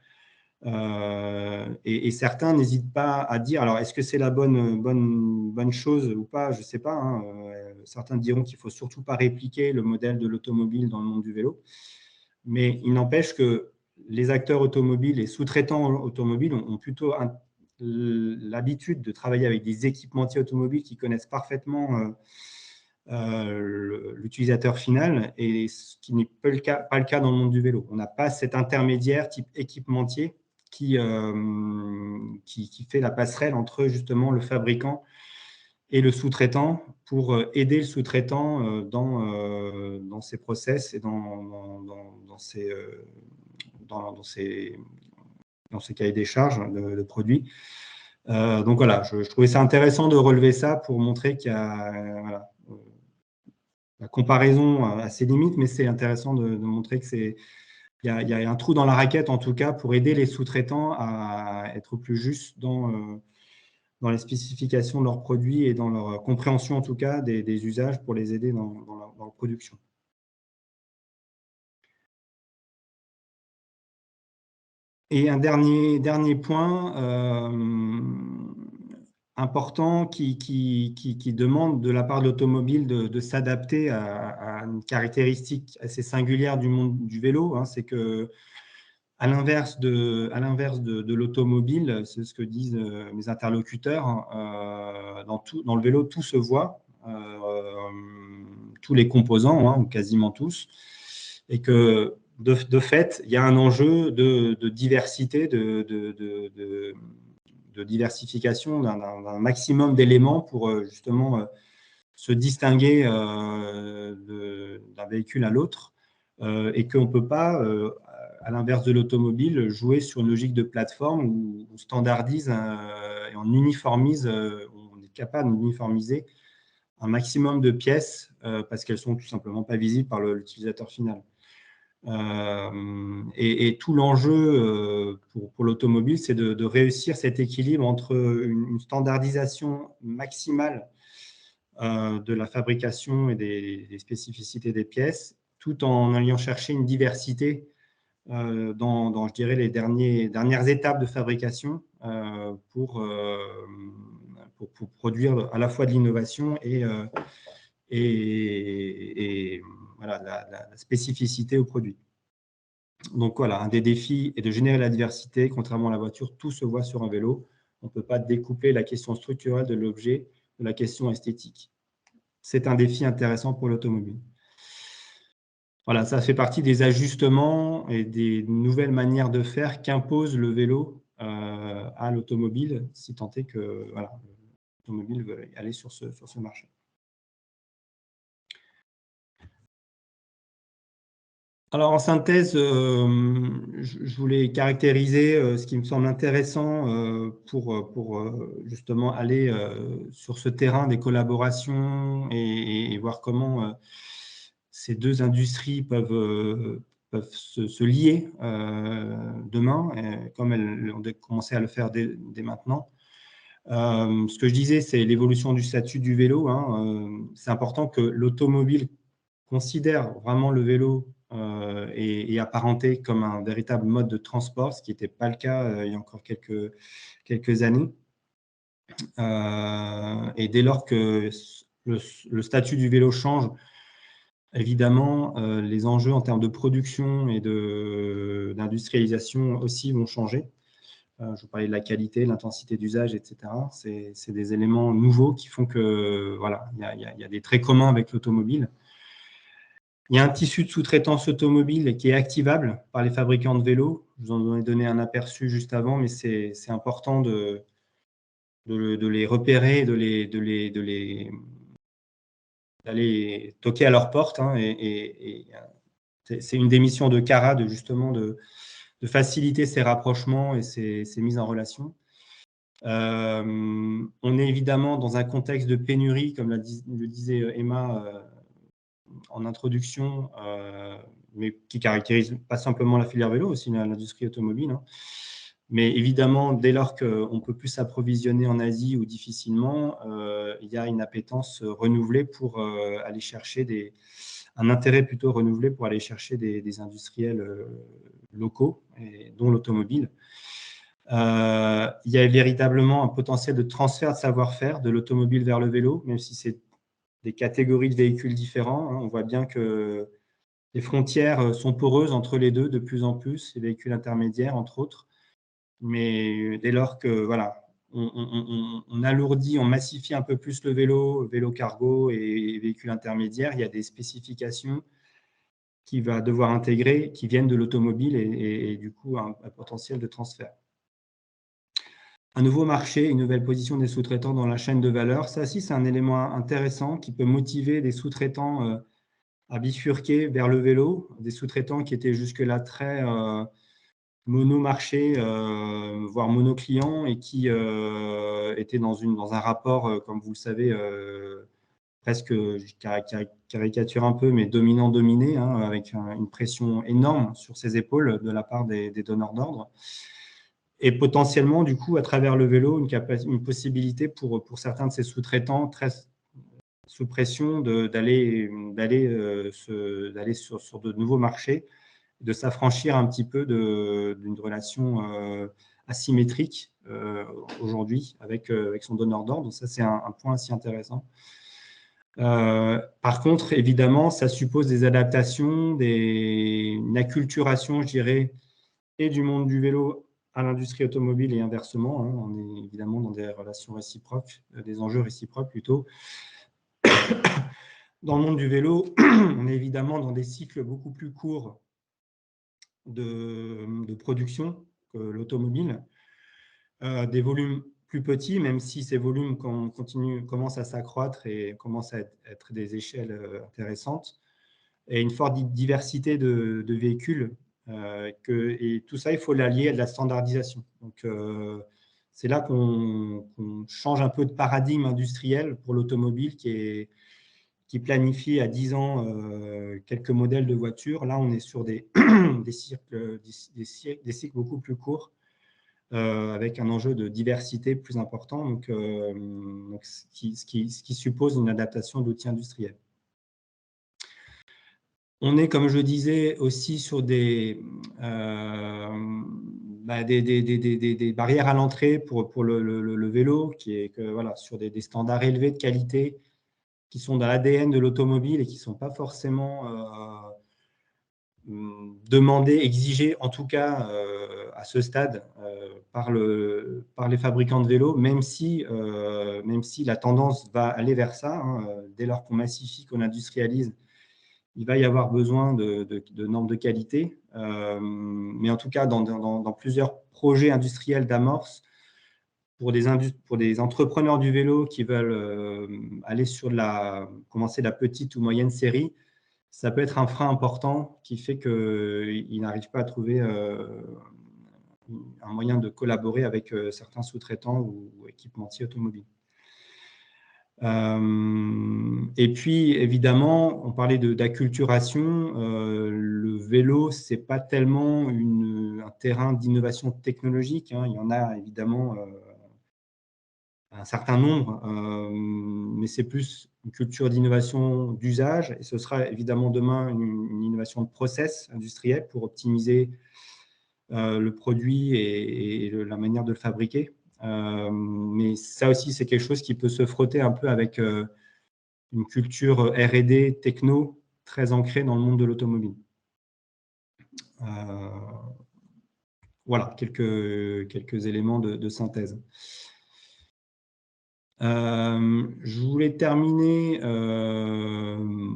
Et certains n'hésitent pas à dire, alors est-ce que c'est la bonne chose ou pas, je ne sais pas. Hein. Certains diront qu'il ne faut surtout pas répliquer le modèle de l'automobile dans le monde du vélo. Mais il n'empêche que les acteurs automobiles et sous-traitants automobiles ont plutôt l'habitude de travailler avec des équipementiers automobiles qui connaissent parfaitement l'utilisateur final, et ce qui n'est pas le cas dans le monde du vélo. On n'a pas cet intermédiaire type équipementier qui fait la passerelle entre justement le fabricant et le sous-traitant pour aider le sous-traitant dans ses process et dans ses cahiers des charges de produits. Donc voilà, je trouvais ça intéressant de relever ça pour montrer qu'il y a la comparaison a ses limites, mais c'est intéressant de montrer que y a un trou dans la raquette, en tout cas, pour aider les sous-traitants à être plus justes dans les spécifications de leurs produits et dans leur compréhension, en tout cas, des usages pour les aider dans leur production. Et un dernier point important qui demande de la part de l'automobile de s'adapter à une caractéristique assez singulière du monde du vélo, hein, c'est que à l'inverse de l'automobile, c'est ce que disent mes interlocuteurs, hein, dans le vélo, tout se voit, tous les composants, hein, ou quasiment tous, et que de fait, il y a un enjeu de diversité, de diversification, d'un maximum d'éléments pour justement se distinguer d'un véhicule à l'autre, et qu'on ne peut pas, à l'inverse de l'automobile, jouer sur une logique de plateforme où on standardise et on uniformise, on est capable d'uniformiser un maximum de pièces parce qu'elles ne sont tout simplement pas visibles par l'utilisateur final. Et tout l'enjeu pour l'automobile, c'est de réussir cet équilibre entre une standardisation maximale de la fabrication et des spécificités des pièces, tout en allant chercher une diversité dans, je dirais, les dernières étapes de fabrication pour produire à la fois de l'innovation et voilà, la spécificité au produit. Donc voilà, un des défis est de générer la diversité. Contrairement à la voiture, tout se voit sur un vélo. On ne peut pas découpler la question structurelle de l'objet de la question esthétique. C'est un défi intéressant pour l'automobile. Voilà, ça fait partie des ajustements et des nouvelles manières de faire qu'impose le vélo à l'automobile, si tant est que voilà, l'automobile veut aller sur ce marché. Alors, en synthèse, je voulais caractériser ce qui me semble intéressant pour justement aller sur ce terrain des collaborations et voir comment ces deux industries peuvent se lier demain, comme elles ont commencé à le faire dès maintenant. Ce que je disais, c'est l'évolution du statut du vélo, hein. C'est important que l'automobile considère vraiment le vélo et apparenté comme un véritable mode de transport, ce qui n'était pas le cas il y a encore quelques années. Et dès lors que le statut du vélo change, évidemment, les enjeux en termes de production et d'industrialisation aussi vont changer. Je vous parlais de la qualité, l'intensité d'usage, etc. C'est des éléments nouveaux qui font que voilà, il y a des traits communs avec l'automobile. Il y a un tissu de sous-traitance automobile qui est activable par les fabricants de vélos. Je vous en ai donné un aperçu juste avant, mais c'est important de les repérer, d'aller toquer à leur porte, hein, et c'est une des missions de Cara justement de faciliter ces rapprochements et ces mises en relation. On est évidemment dans un contexte de pénurie, comme le disait Emma en introduction, mais qui caractérise pas simplement la filière vélo, aussi l'industrie automobile, hein. Mais évidemment, dès lors qu'on ne peut plus s'approvisionner en Asie ou difficilement, il y a une appétence renouvelée pour aller chercher un intérêt plutôt renouvelé pour aller chercher des industriels locaux, dont l'automobile. Il y a véritablement un potentiel de transfert de savoir-faire de l'automobile vers le vélo, même si c'est des catégories de véhicules différents, hein. On voit bien que les frontières sont poreuses entre les deux de plus en plus, les véhicules intermédiaires, entre autres. Mais dès lors que voilà, on alourdit, on massifie un peu plus le vélo cargo et véhicules intermédiaires, il y a des spécifications qu'il va devoir intégrer qui viennent de l'automobile et du coup un potentiel de transfert. Un nouveau marché, une nouvelle position des sous-traitants dans la chaîne de valeur. Ça aussi, c'est un élément intéressant qui peut motiver des sous-traitants à bifurquer vers le vélo, des sous-traitants qui étaient jusque-là très mono-marché, voire mono-client, et qui étaient dans un rapport, comme vous le savez, presque, je caricature un peu, mais dominant-dominé, hein, avec une pression énorme sur ses épaules de la part des donneurs d'ordre. Et potentiellement, du coup, à travers le vélo, une possibilité pour certains de ces sous-traitants très sous pression d'aller sur de nouveaux marchés, de s'affranchir un petit peu d'une relation asymétrique aujourd'hui avec son donneur d'ordre. Donc ça, c'est un point assez intéressant. Par contre, évidemment, ça suppose des adaptations, une acculturation, je dirais, et du monde du vélo à l'industrie automobile et inversement. Hein. On est évidemment dans des relations réciproques, des enjeux réciproques plutôt. Dans le monde du vélo, on est évidemment dans des cycles beaucoup plus courts de production que l'automobile, des volumes plus petits, même si ces volumes commencent à s'accroître et commencent à être des échelles intéressantes, et une forte diversité de véhicules. Et tout ça, il faut l'allier à de la standardisation. Donc, c'est là qu'on change un peu de paradigme industriel pour l'automobile qui planifie à 10 ans quelques modèles de voitures. Là, on est sur des cycles beaucoup plus courts, avec un enjeu de diversité plus important, donc ce qui suppose une adaptation d'outils industriels. On est, comme je disais, aussi sur des barrières à l'entrée pour le vélo, voilà, sur des standards élevés de qualité qui sont dans l'ADN de l'automobile et qui ne sont pas forcément demandés, exigés, en tout cas à ce stade, par les fabricants de vélos, même si la tendance va aller vers ça. Hein, dès lors qu'on massifie, qu'on industrialise, il va y avoir besoin de normes de qualité. Mais en tout cas, dans plusieurs projets industriels d'amorce, pour des entrepreneurs du vélo qui veulent aller commencer la petite ou moyenne série, ça peut être un frein important qui fait qu'ils n'arrivent pas à trouver un moyen de collaborer avec certains sous-traitants ou équipementiers automobiles. Et puis, évidemment, on parlait d'acculturation. Le vélo, ce n'est pas tellement un terrain d'innovation technologique. Hein. Il y en a évidemment un certain nombre, mais c'est plus une culture d'innovation d'usage. Et ce sera évidemment demain une innovation de process industriel pour optimiser le produit et la manière de le fabriquer. Mais ça aussi, c'est quelque chose qui peut se frotter un peu avec une culture R&D techno très ancrée dans le monde de l'automobile. Voilà, quelques éléments de synthèse. Je voulais terminer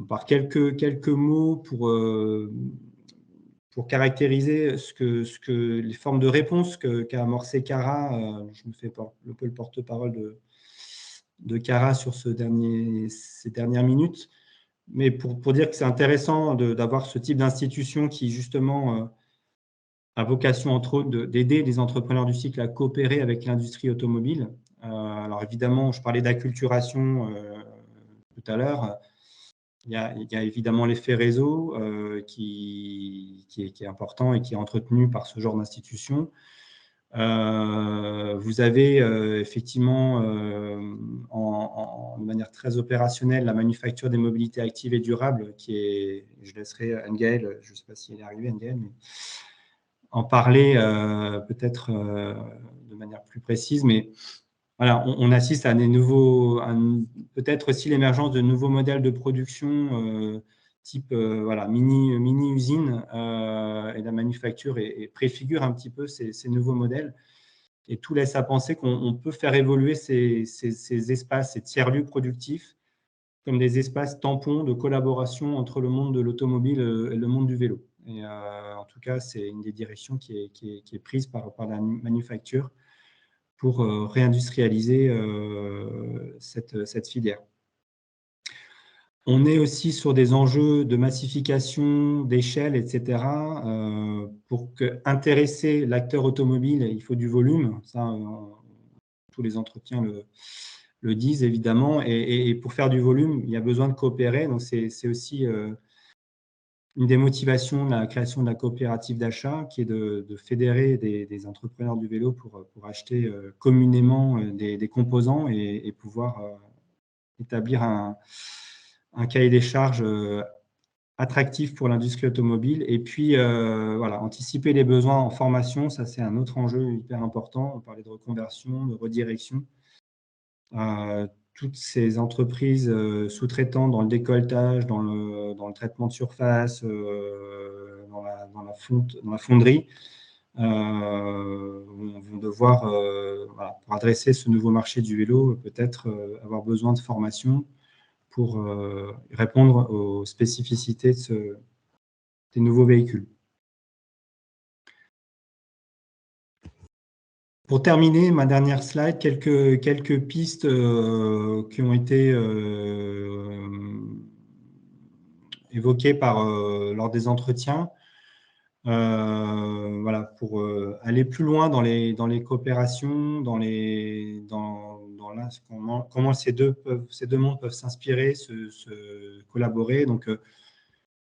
par quelques mots pour caractériser les formes de réponse qu'a amorcé Cara. Je me fais un peu le porte-parole de Cara sur ces dernières minutes, mais pour dire que c'est intéressant d'avoir ce type d'institution qui, justement, a vocation, entre autres, d'aider les entrepreneurs du cycle à coopérer avec l'industrie automobile. Alors, évidemment, je parlais d'acculturation tout à l'heure. Il y a évidemment l'effet réseau qui est important et qui est entretenu par ce genre d'institution. Vous avez effectivement, de manière très opérationnelle, la manufacture des mobilités actives et durables, je laisserai Anne-Gaëlle, je ne sais pas si elle est arrivée, Anne-Gaëlle, mais en parler peut-être de manière plus précise. Mais voilà, on assiste à peut-être aussi l'émergence de nouveaux modèles de production type voilà, mini-usine, et la manufacture préfigure un petit peu ces nouveaux modèles. Et tout laisse à penser qu'on peut faire évoluer ces espaces, ces tiers-lieux productifs, comme des espaces tampons de collaboration entre le monde de l'automobile et le monde du vélo. Et en tout cas, c'est une des directions qui est prise par la manufacture pour réindustrialiser cette filière. On est aussi sur des enjeux de massification, d'échelle, etc. Pour intéresser l'acteur automobile, il faut du volume. Ça, tous les entretiens le disent évidemment. Et pour faire du volume, il y a besoin de coopérer. Donc, c'est aussi une des motivations de la création de la coopérative d'achat, qui est de fédérer des entrepreneurs du vélo pour acheter communément des composants et pouvoir établir un cahier des charges attractif pour l'industrie automobile. Et puis, voilà, anticiper les besoins en formation, ça c'est un autre enjeu hyper important. On parlait de reconversion, de redirection. Toutes ces entreprises sous-traitantes dans le décolletage, dans le traitement de surface, dans la fonderie, vont devoir, voilà, pour adresser ce nouveau marché du vélo, peut-être avoir besoin de formation pour répondre aux spécificités des nouveaux véhicules. Pour terminer, ma dernière slide, quelques pistes qui ont été évoquées lors des entretiens. Voilà, pour aller plus loin dans les coopérations, comment ces deux mondes peuvent s'inspirer, se collaborer. Donc,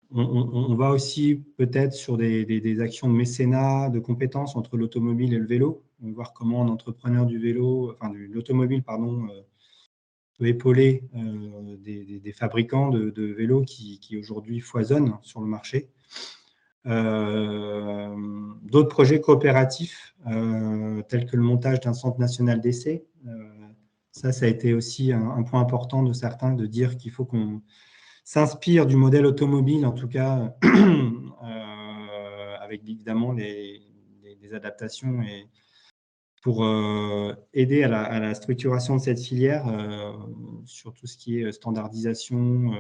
on va aussi peut-être sur des actions de mécénat, de compétences entre l'automobile et le vélo. On va voir comment un entrepreneur du vélo, enfin de l'automobile, pardon, peut épauler des fabricants de vélos qui aujourd'hui foisonnent sur le marché. D'autres projets coopératifs, tels que le montage d'un centre national d'essai. Ça a été aussi un point important de certains, de dire qu'il faut qu'on s'inspire du modèle automobile, en tout cas, avec évidemment des adaptations et pour aider à la structuration de cette filière sur tout ce qui est standardisation,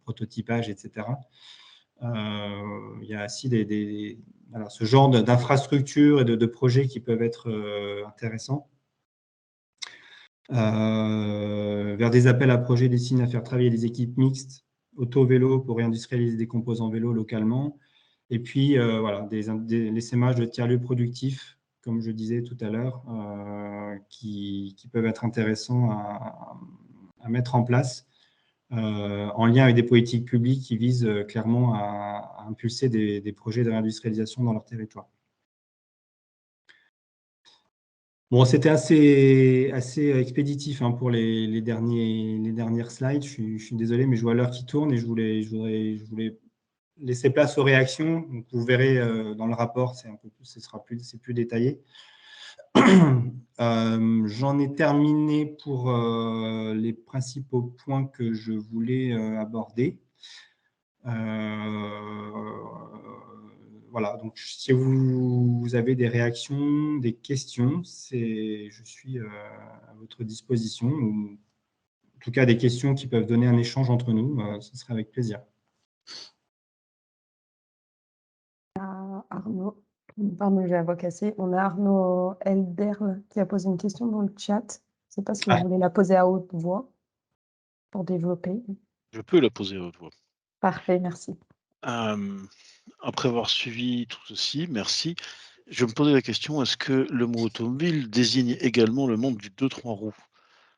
prototypage, etc. Il y a aussi voilà, ce genre d'infrastructures et de projets qui peuvent être intéressants. Vers des appels à projets destinés à faire travailler des équipes mixtes auto-vélo pour réindustrialiser des composants vélo localement. Et puis, voilà, l'essaimage de tiers-lieux productifs, comme je disais tout à l'heure, qui peuvent être intéressants à mettre en place en lien avec des politiques publiques qui visent clairement à impulser des projets de réindustrialisation dans leur territoire. Bon, c'était assez expéditif hein, pour les dernières slides. Je suis désolé, mais je vois l'heure qui tourne et je voulais laisser place aux réactions. Donc, vous verrez dans le rapport, c'est plus détaillé. J'en ai terminé pour les principaux points que je voulais aborder. Voilà, donc si vous avez des réactions, des questions, je suis à votre disposition, ou en tout cas des questions qui peuvent donner un échange entre nous, ce serait avec plaisir. Arnaud, pardon, j'ai la voix cassée. On a Arnaud Elderle qui a posé une question dans le chat. Je ne sais pas si vous voulez la poser à haute voix pour développer. Je peux la poser à haute voix. Parfait, merci. Après avoir suivi tout ceci, merci. Je me posais la question, est-ce que le mot automobile désigne également le monde du 2-3 roues?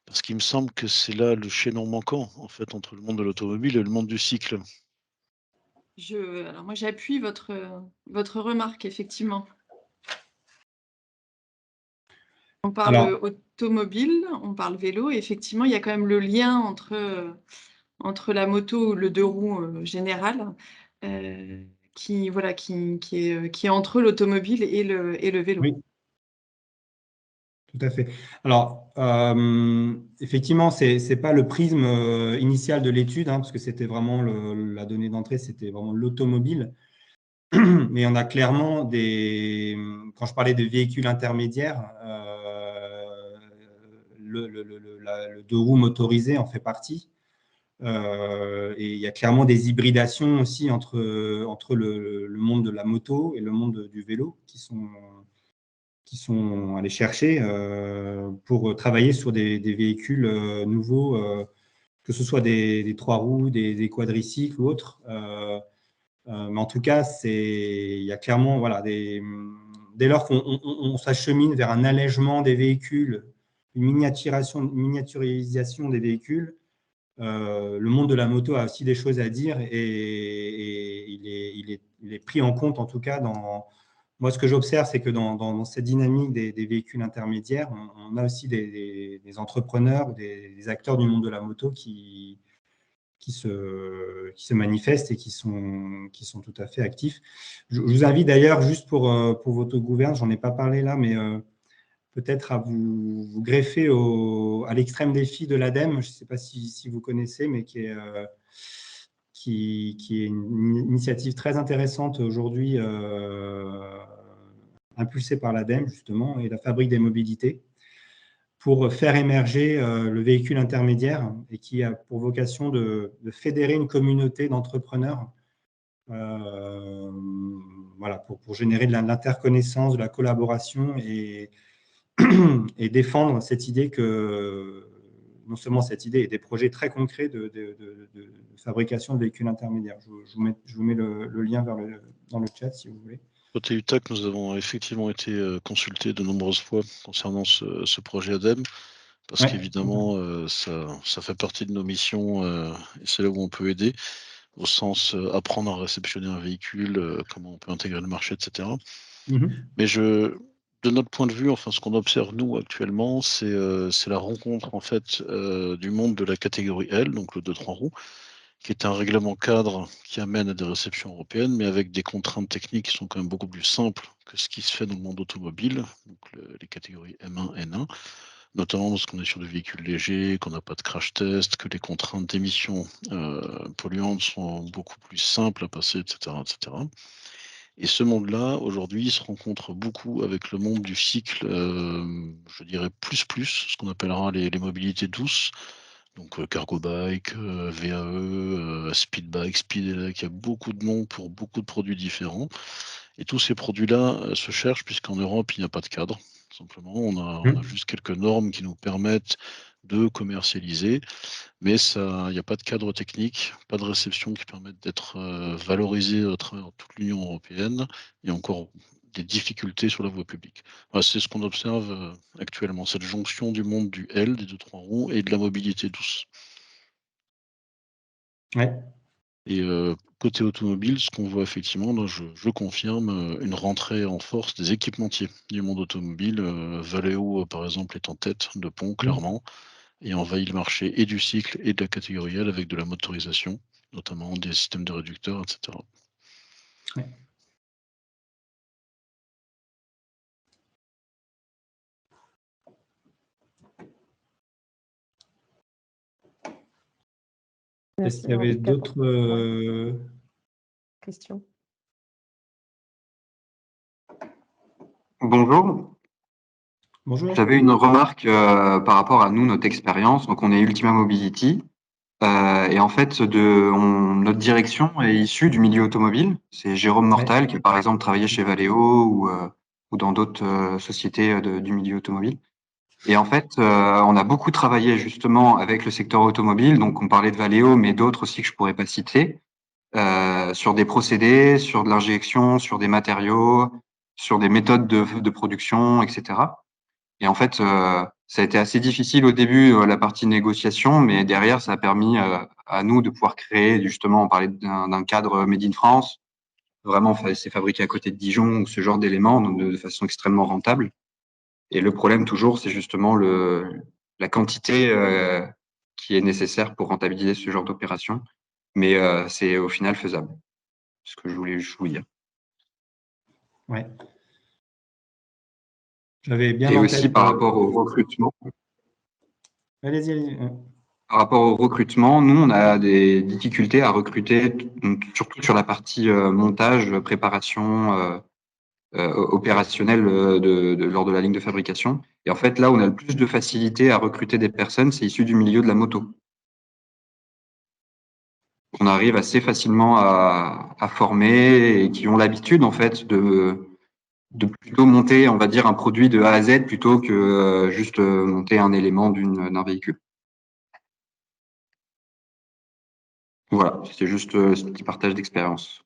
Parce qu'il me semble que c'est là le chaînon manquant, en fait, entre le monde de l'automobile et le monde du cycle. Alors moi, j'appuie votre remarque, effectivement. On parle automobile, on parle vélo, et effectivement, il y a quand même le lien entre la moto ou le deux roues général, qui est entre l'automobile et le vélo. Oui. Tout à fait. Alors, effectivement, ce n'est pas le prisme initial de l'étude, hein, parce que c'était vraiment la donnée d'entrée, c'était vraiment l'automobile. Mais on a clairement quand je parlais de véhicules intermédiaires, le deux roues motorisé en fait partie. Et il y a clairement des hybridations aussi entre le monde de la moto et le monde du vélo qui sont allés chercher pour travailler sur des véhicules nouveaux, que ce soit des trois roues, des quadricycles ou autres. Mais en tout cas, il y a clairement, voilà, dès lors qu'on s'achemine vers un allègement des véhicules miniaturisation des véhicules. Le monde de la moto a aussi des choses à dire et il est pris en compte, en tout cas, moi, ce que j'observe, c'est que dans cette dynamique des véhicules intermédiaires, on a aussi des entrepreneurs ou des acteurs du monde de la moto qui se manifestent et qui sont tout à fait actifs. Je vous invite d'ailleurs, juste pour votre gouverne, j'en ai pas parlé là, mais peut-être à vous greffer à l'extrême défi de l'ADEME, je ne sais pas si vous connaissez, mais qui est une initiative très intéressante aujourd'hui, impulsée par l'ADEME, justement, et la Fabrique des mobilités, pour faire émerger le véhicule intermédiaire et qui a pour vocation de fédérer une communauté d'entrepreneurs voilà, pour générer de l'interconnaissance, de la collaboration et défendre cette idée que, non seulement cette idée, et des projets très concrets de fabrication de véhicules intermédiaires. Je vous mets le lien dans le chat si vous voulez. Côté UTAC, nous avons effectivement été consultés de nombreuses fois concernant ce projet ADEME, parce qu'évidemment, ça fait partie de nos missions et c'est là où on peut aider, au sens apprendre à réceptionner un véhicule, comment on peut intégrer le marché, etc. Mais de notre point de vue, enfin, ce qu'on observe nous actuellement, c'est la rencontre en fait du monde de la catégorie L, donc le 2-3 roues, qui est un règlement cadre qui amène à des réceptions européennes, mais avec des contraintes techniques qui sont quand même beaucoup plus simples que ce qui se fait dans le monde automobile, donc les catégories M1, N1, notamment parce qu'on est sur des véhicules légers, qu'on n'a pas de crash test, que les contraintes d'émissions polluantes sont beaucoup plus simples à passer, etc., etc. Et ce monde-là, aujourd'hui, se rencontre beaucoup avec le monde du cycle, je dirais plus, ce qu'on appellera les mobilités douces, donc cargo bike, VAE, speed bike, speed elec, il y a beaucoup de noms pour beaucoup de produits différents. Et tous ces produits-là se cherchent puisqu'en Europe, il n'y a pas de cadre. Simplement, on a juste quelques normes qui nous permettent de commercialiser, mais il n'y a pas de cadre technique, pas de réception qui permettent d'être valorisés à travers toute l'Union européenne, et encore des difficultés sur la voie publique. Voilà, c'est ce qu'on observe actuellement, cette jonction du monde du L, des 2-3 roues, et de la mobilité douce. Ouais. Et côté automobile, ce qu'on voit effectivement, là, je confirme une rentrée en force des équipementiers du monde automobile. Valeo, par exemple, est en tête de pont, clairement, et envahit le marché et du cycle et de la catégorie L avec de la motorisation, notamment des systèmes de réducteurs, etc. Ouais. Est-ce qu'il y avait d'autres questions? Bonjour. Bonjour. J'avais une remarque par rapport à nous, notre expérience. Donc, on est Ultima Mobility. Et en fait, notre direction est issue du milieu automobile. C'est Jérôme Mortal qui a par exemple travaillé chez Valeo ou dans d'autres sociétés du milieu automobile. Et en fait, on a beaucoup travaillé justement avec le secteur automobile. Donc, on parlait de Valeo, mais d'autres aussi que je pourrais pas citer, sur des procédés, sur de l'injection, sur des matériaux, sur des méthodes de production, etc. Et en fait, ça a été assez difficile au début, la partie négociation, mais derrière, ça a permis à nous de pouvoir créer, justement, on parlait d'un cadre Made in France. Vraiment, c'est fabriqué à côté de Dijon ou ce genre d'éléments, donc de façon extrêmement rentable. Et le problème, toujours, c'est justement la quantité qui est nécessaire pour rentabiliser ce genre d'opération. Mais c'est au final faisable. Ce que je voulais juste vous dire. Ouais. J'avais bien Et en aussi tête, par rapport au recrutement. Allez-y. Par rapport au recrutement, nous, on a des difficultés à recruter, surtout sur la partie montage, préparation opérationnelle lors de la ligne de fabrication. Et en fait, là, on a le plus de facilité à recruter des personnes, c'est issu du milieu de la moto. On arrive assez facilement à former et qui ont l'habitude, en fait, de plutôt monter, on va dire, un produit de A à Z plutôt que juste monter un élément d'un véhicule. Voilà, c'était juste ce petit partage d'expérience.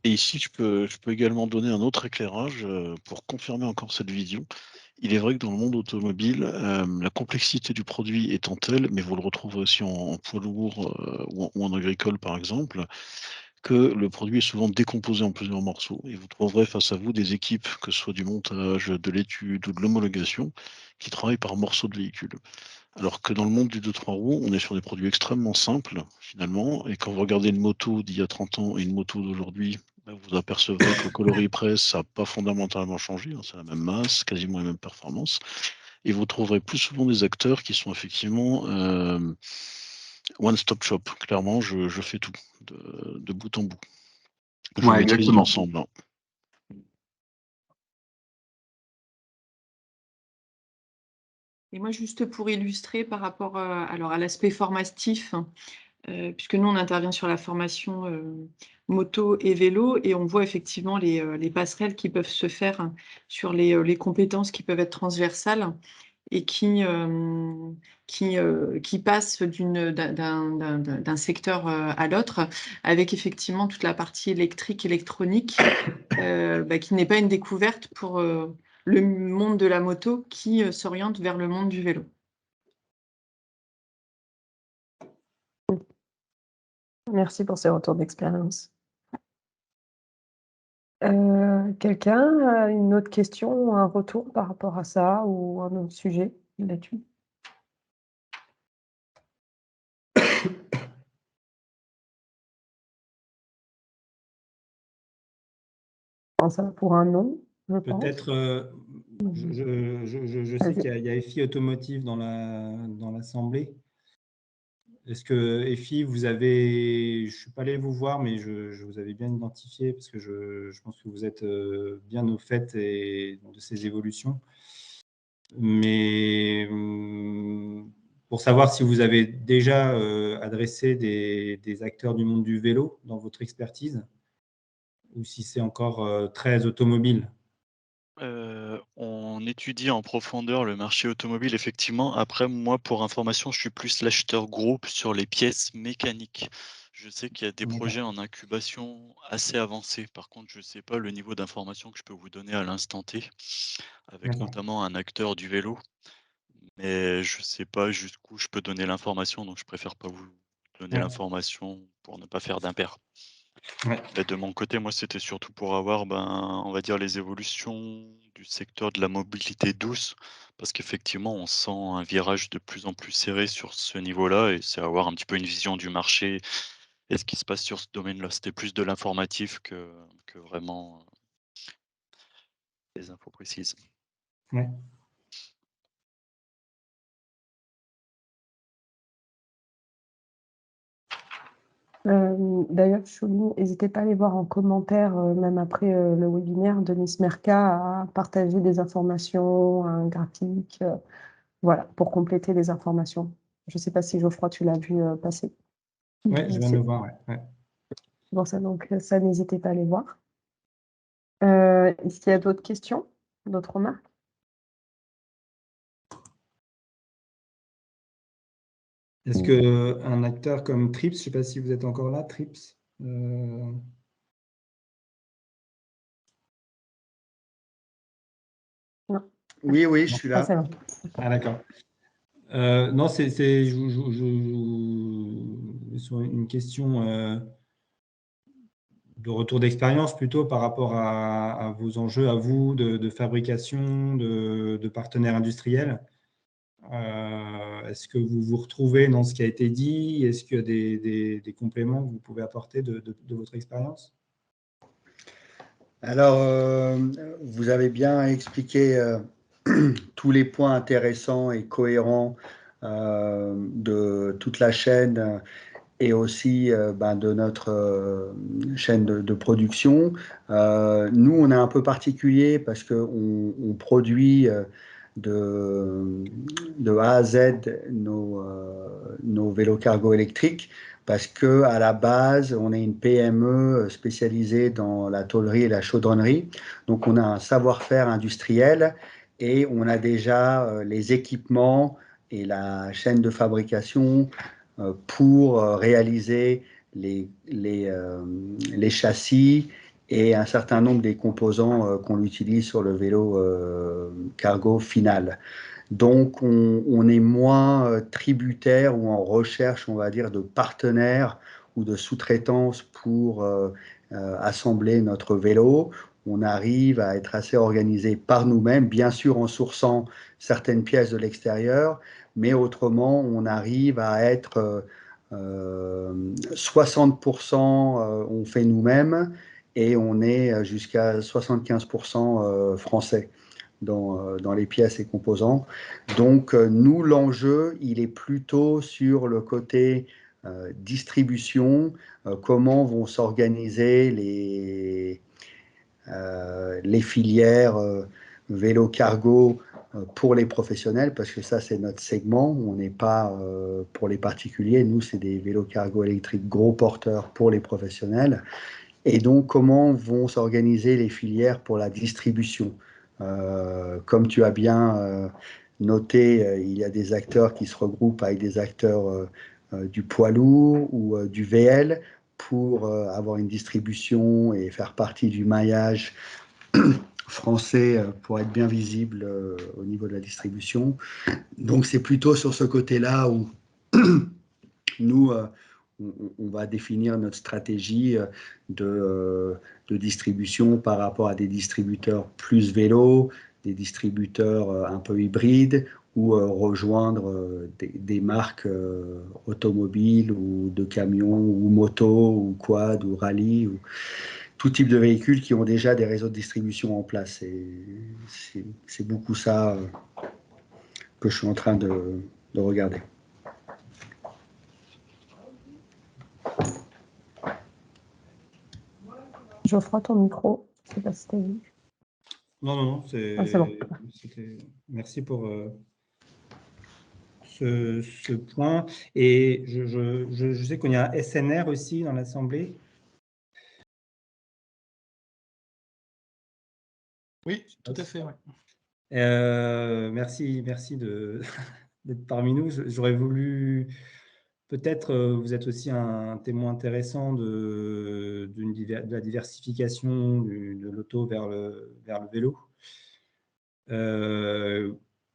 Et ici, je peux également donner un autre éclairage pour confirmer encore cette vision. Il est vrai que dans le monde automobile, la complexité du produit étant telle, mais vous le retrouverez aussi en poids lourd ou en agricole par exemple, que le produit est souvent décomposé en plusieurs morceaux. Et vous trouverez face à vous des équipes, que ce soit du montage, de l'étude ou de l'homologation, qui travaillent par morceaux de véhicule. Alors que dans le monde du 2-3 roues, on est sur des produits extrêmement simples, finalement. Et quand vous regardez une moto d'il y a 30 ans et une moto d'aujourd'hui, vous apercevrez que le coloris presse, ça n'a pas fondamentalement changé. Hein, c'est la même masse, quasiment les mêmes performances. Et vous trouverez plus souvent des acteurs qui sont effectivement one-stop shop. Clairement, je fais tout, de bout en bout. Je Ouais, maîtrise exactement. l'ensemble. Hein. Et moi, juste pour illustrer par rapport alors à l'aspect formatif, puisque nous, on intervient sur la formation moto et vélo, et on voit effectivement les passerelles qui peuvent se faire sur les compétences qui peuvent être transversales et qui passent d'un secteur à l'autre, avec effectivement toute la partie électrique, électronique, qui n'est pas une découverte pour le monde de la moto qui s'oriente vers le monde du vélo. Merci pour ces retours d'expérience. Quelqu'un a une autre question ou un retour par rapport à ça ou un autre sujet de l'étude? Ça pour un non, je pense. Peut-être, je sais qu'il y a EFI Automotive dans l'assemblée. Est-ce que EFI, je ne suis pas allé vous voir, mais je vous avais bien identifié parce que je pense que vous êtes bien au fait de ces évolutions. Mais pour savoir si vous avez déjà adressé des acteurs du monde du vélo dans votre expertise ou si c'est encore très automobile. On étudie en profondeur le marché automobile, effectivement. Après, moi, pour information, je suis plus l'acheteur groupe sur les pièces mécaniques. Je sais qu'il y a des projets en incubation assez avancés. Par contre, je ne sais pas le niveau d'information que je peux vous donner à l'instant T, avec notamment un acteur du vélo. Mais je ne sais pas jusqu'où je peux donner l'information, donc je préfère pas vous donner l'information pour ne pas faire d'impair. Mais de mon côté, moi, c'était surtout pour avoir, on va dire, les évolutions du secteur de la mobilité douce, parce qu'effectivement, on sent un virage de plus en plus serré sur ce niveau-là, et c'est avoir un petit peu une vision du marché et ce qui se passe sur ce domaine-là. C'était plus de l'informatif que vraiment des infos précises. Ouais. D'ailleurs, je souligne, n'hésitez pas à aller voir en commentaire, même après le webinaire, Denis Merca a partagé des informations, un graphique, voilà, pour compléter les informations. Je ne sais pas si Geoffroy, tu l'as vu passer. Oui, je viens de le voir. Ouais. Bon, ça, donc, ça, n'hésitez pas à aller voir. Est-ce qu'il y a d'autres questions, d'autres remarques? Est-ce qu'un acteur comme Trips, je ne sais pas si vous êtes encore là, Trips Non. Oui, je suis là. Ah, d'accord. Non, c'est sur une question de retour d'expérience plutôt par rapport à vos enjeux, à vous, de fabrication, de partenaires industriels. Est-ce que vous vous retrouvez dans ce qui a été dit? Est-ce qu'il y a des compléments que vous pouvez apporter de votre expérience? Alors, vous avez bien expliqué tous les points intéressants et cohérents de toute la chaîne et aussi de notre chaîne de production. Nous, on est un peu particulier parce qu'on produit de A à Z nos vélos cargo électriques, parce qu'à la base, on est une PME spécialisée dans la tôlerie et la chaudronnerie. Donc, on a un savoir-faire industriel et on a déjà les équipements et la chaîne de fabrication pour réaliser les châssis et un certain nombre des composants qu'on utilise sur le vélo cargo final. Donc, on est moins tributaire ou en recherche, on va dire, de partenaires ou de sous-traitance pour assembler notre vélo. On arrive à être assez organisé par nous-mêmes, bien sûr en sourçant certaines pièces de l'extérieur, mais autrement, on arrive à être 60% on fait nous-mêmes et on est jusqu'à 75% français dans les pièces et composants. Donc, nous, l'enjeu, il est plutôt sur le côté distribution, comment vont s'organiser les filières vélo cargo pour les professionnels, parce que ça, c'est notre segment. On n'est pas pour les particuliers. Nous, c'est des vélos cargo électriques gros porteurs pour les professionnels. Et donc, comment vont s'organiser les filières pour la distribution? Comme tu as bien noté, il y a des acteurs qui se regroupent avec des acteurs du poids lourd ou du VL pour avoir une distribution et faire partie du maillage français pour être bien visible au niveau de la distribution. Donc, c'est plutôt sur ce côté-là où nous, on va définir notre stratégie de distribution par rapport à des distributeurs plus vélo, des distributeurs un peu hybrides, ou rejoindre des marques automobiles ou de camions ou motos ou quad ou rallye ou tout type de véhicules qui ont déjà des réseaux de distribution en place. C'est beaucoup ça que je suis en train de regarder. Geoffroy, ton micro, je ne sais pas si tu as vu. Non, c'est bon. Merci pour ce point. Et je sais qu'il y a un SNR aussi dans l'Assemblée. Oui, tout à fait. Ouais. Merci d'être parmi nous. J'aurais voulu, peut-être, vous êtes aussi un témoin intéressant de la diversification de l'auto vers le vélo.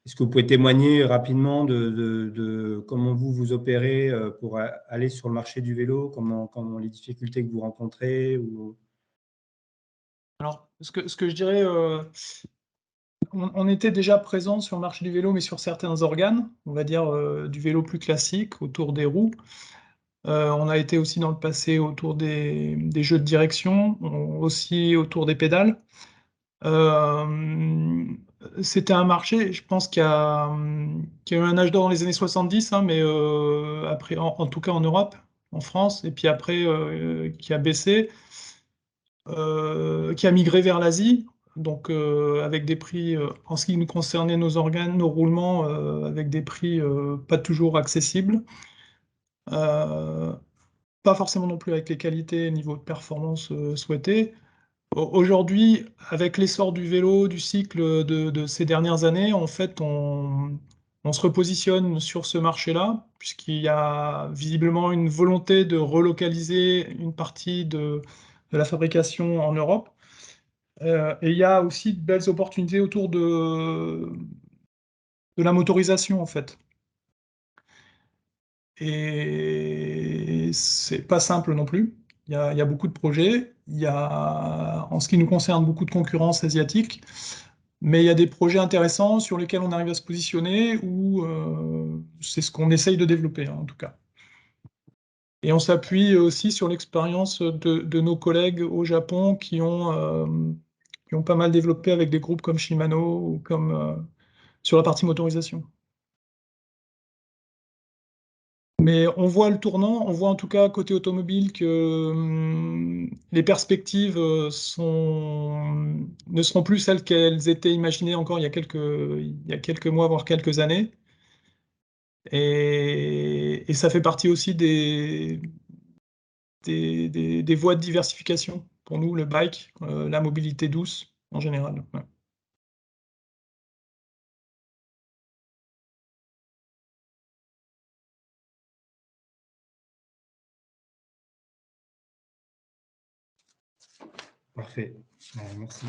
Est-ce que vous pouvez témoigner rapidement de comment vous opérez pour aller sur le marché du vélo, comment les difficultés que vous rencontrez ou... Alors, ce que je dirais, on était déjà présent sur le marché du vélo, mais sur certains organes, on va dire du vélo plus classique, autour des roues. On a été aussi dans le passé autour des jeux de direction, aussi autour des pédales. C'était un marché, je pense, qui a eu un âge d'or dans les années 70, hein, mais après, en tout cas en Europe, en France, et puis après qui a baissé, qui a migré vers l'Asie, donc avec des prix, en ce qui nous concernait, nos organes, nos roulements, avec des prix pas toujours accessibles. Pas forcément non plus avec les qualités et niveau de performance souhaités. Aujourd'hui, avec l'essor du vélo, du cycle de ces dernières années, en fait, on se repositionne sur ce marché-là, puisqu'il y a visiblement une volonté de relocaliser une partie de la fabrication en Europe. Et il y a aussi de belles opportunités autour de la motorisation, en fait. Et c'est pas simple non plus. Il y a beaucoup de projets. Il y a, en ce qui nous concerne, beaucoup de concurrence asiatique. Mais il y a des projets intéressants sur lesquels on arrive à se positionner ou c'est ce qu'on essaye de développer, hein, en tout cas. Et on s'appuie aussi sur l'expérience de nos collègues au Japon qui ont pas mal développé avec des groupes comme Shimano ou comme sur la partie motorisation. Mais on voit le tournant, on voit en tout cas côté automobile que les perspectives ne seront plus celles qu'elles étaient imaginées encore il y a quelques mois, voire quelques années. Et ça fait partie aussi des voies de diversification pour nous, le bike, la mobilité douce en général. Ouais. Parfait. Merci.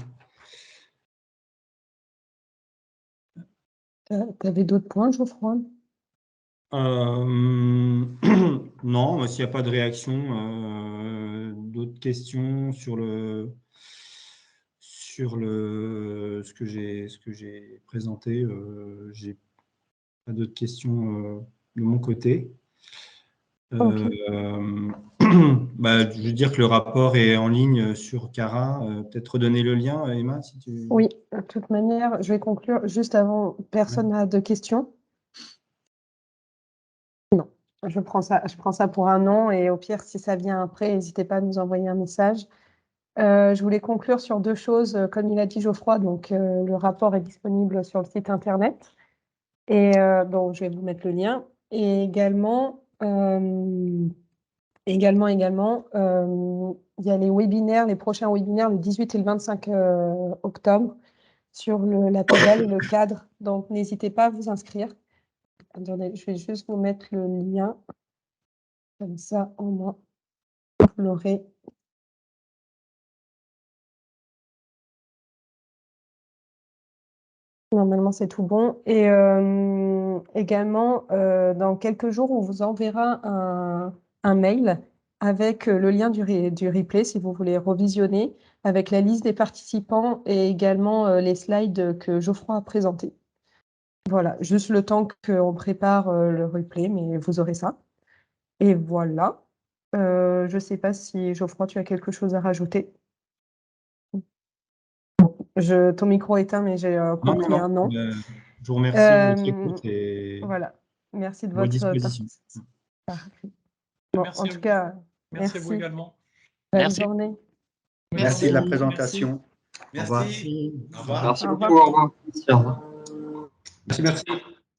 Tu avais d'autres points, Geoffroy? Non, s'il n'y a pas de réaction, d'autres questions sur ce que j'ai présenté, j'ai pas d'autres questions de mon côté. Okay. Je veux dire que le rapport est en ligne sur Cara. Peut-être redonner le lien, Emma, si tu... Oui, de toute manière, je vais conclure juste avant. Personne n'a de questions? Non, je prends ça pour un non, et au pire, si ça vient après, n'hésitez pas à nous envoyer un message. Je voulais conclure sur deux choses. Comme il a dit Geoffroy, donc le rapport est disponible sur le site internet, et donc je vais vous mettre le lien. Et également, il y a les webinaires, les prochains webinaires le 18 et le 25 octobre sur la pédale et le cadre. Donc, n'hésitez pas à vous inscrire. Attendez, je vais juste vous mettre le lien. Comme ça, vous l'aurez. Normalement, c'est tout bon. Et également, dans quelques jours, on vous enverra un mail avec le lien du replay, si vous voulez revisionner, avec la liste des participants et également les slides que Geoffroy a présentés. Voilà, juste le temps qu'on prépare le replay, mais vous aurez ça. Et voilà. Je ne sais pas si, Geoffroy, tu as quelque chose à rajouter. Ton micro est éteint, mais j'ai compris un non. Je vous remercie de votre écoute et voilà. Merci de vos votre dispositions. participation. Bon, Merci en à tout vous. cas, Merci à vous merci. également. Bonne Merci. journée. Merci de la présentation. Au revoir. Merci Au revoir. beaucoup, au revoir. Merci.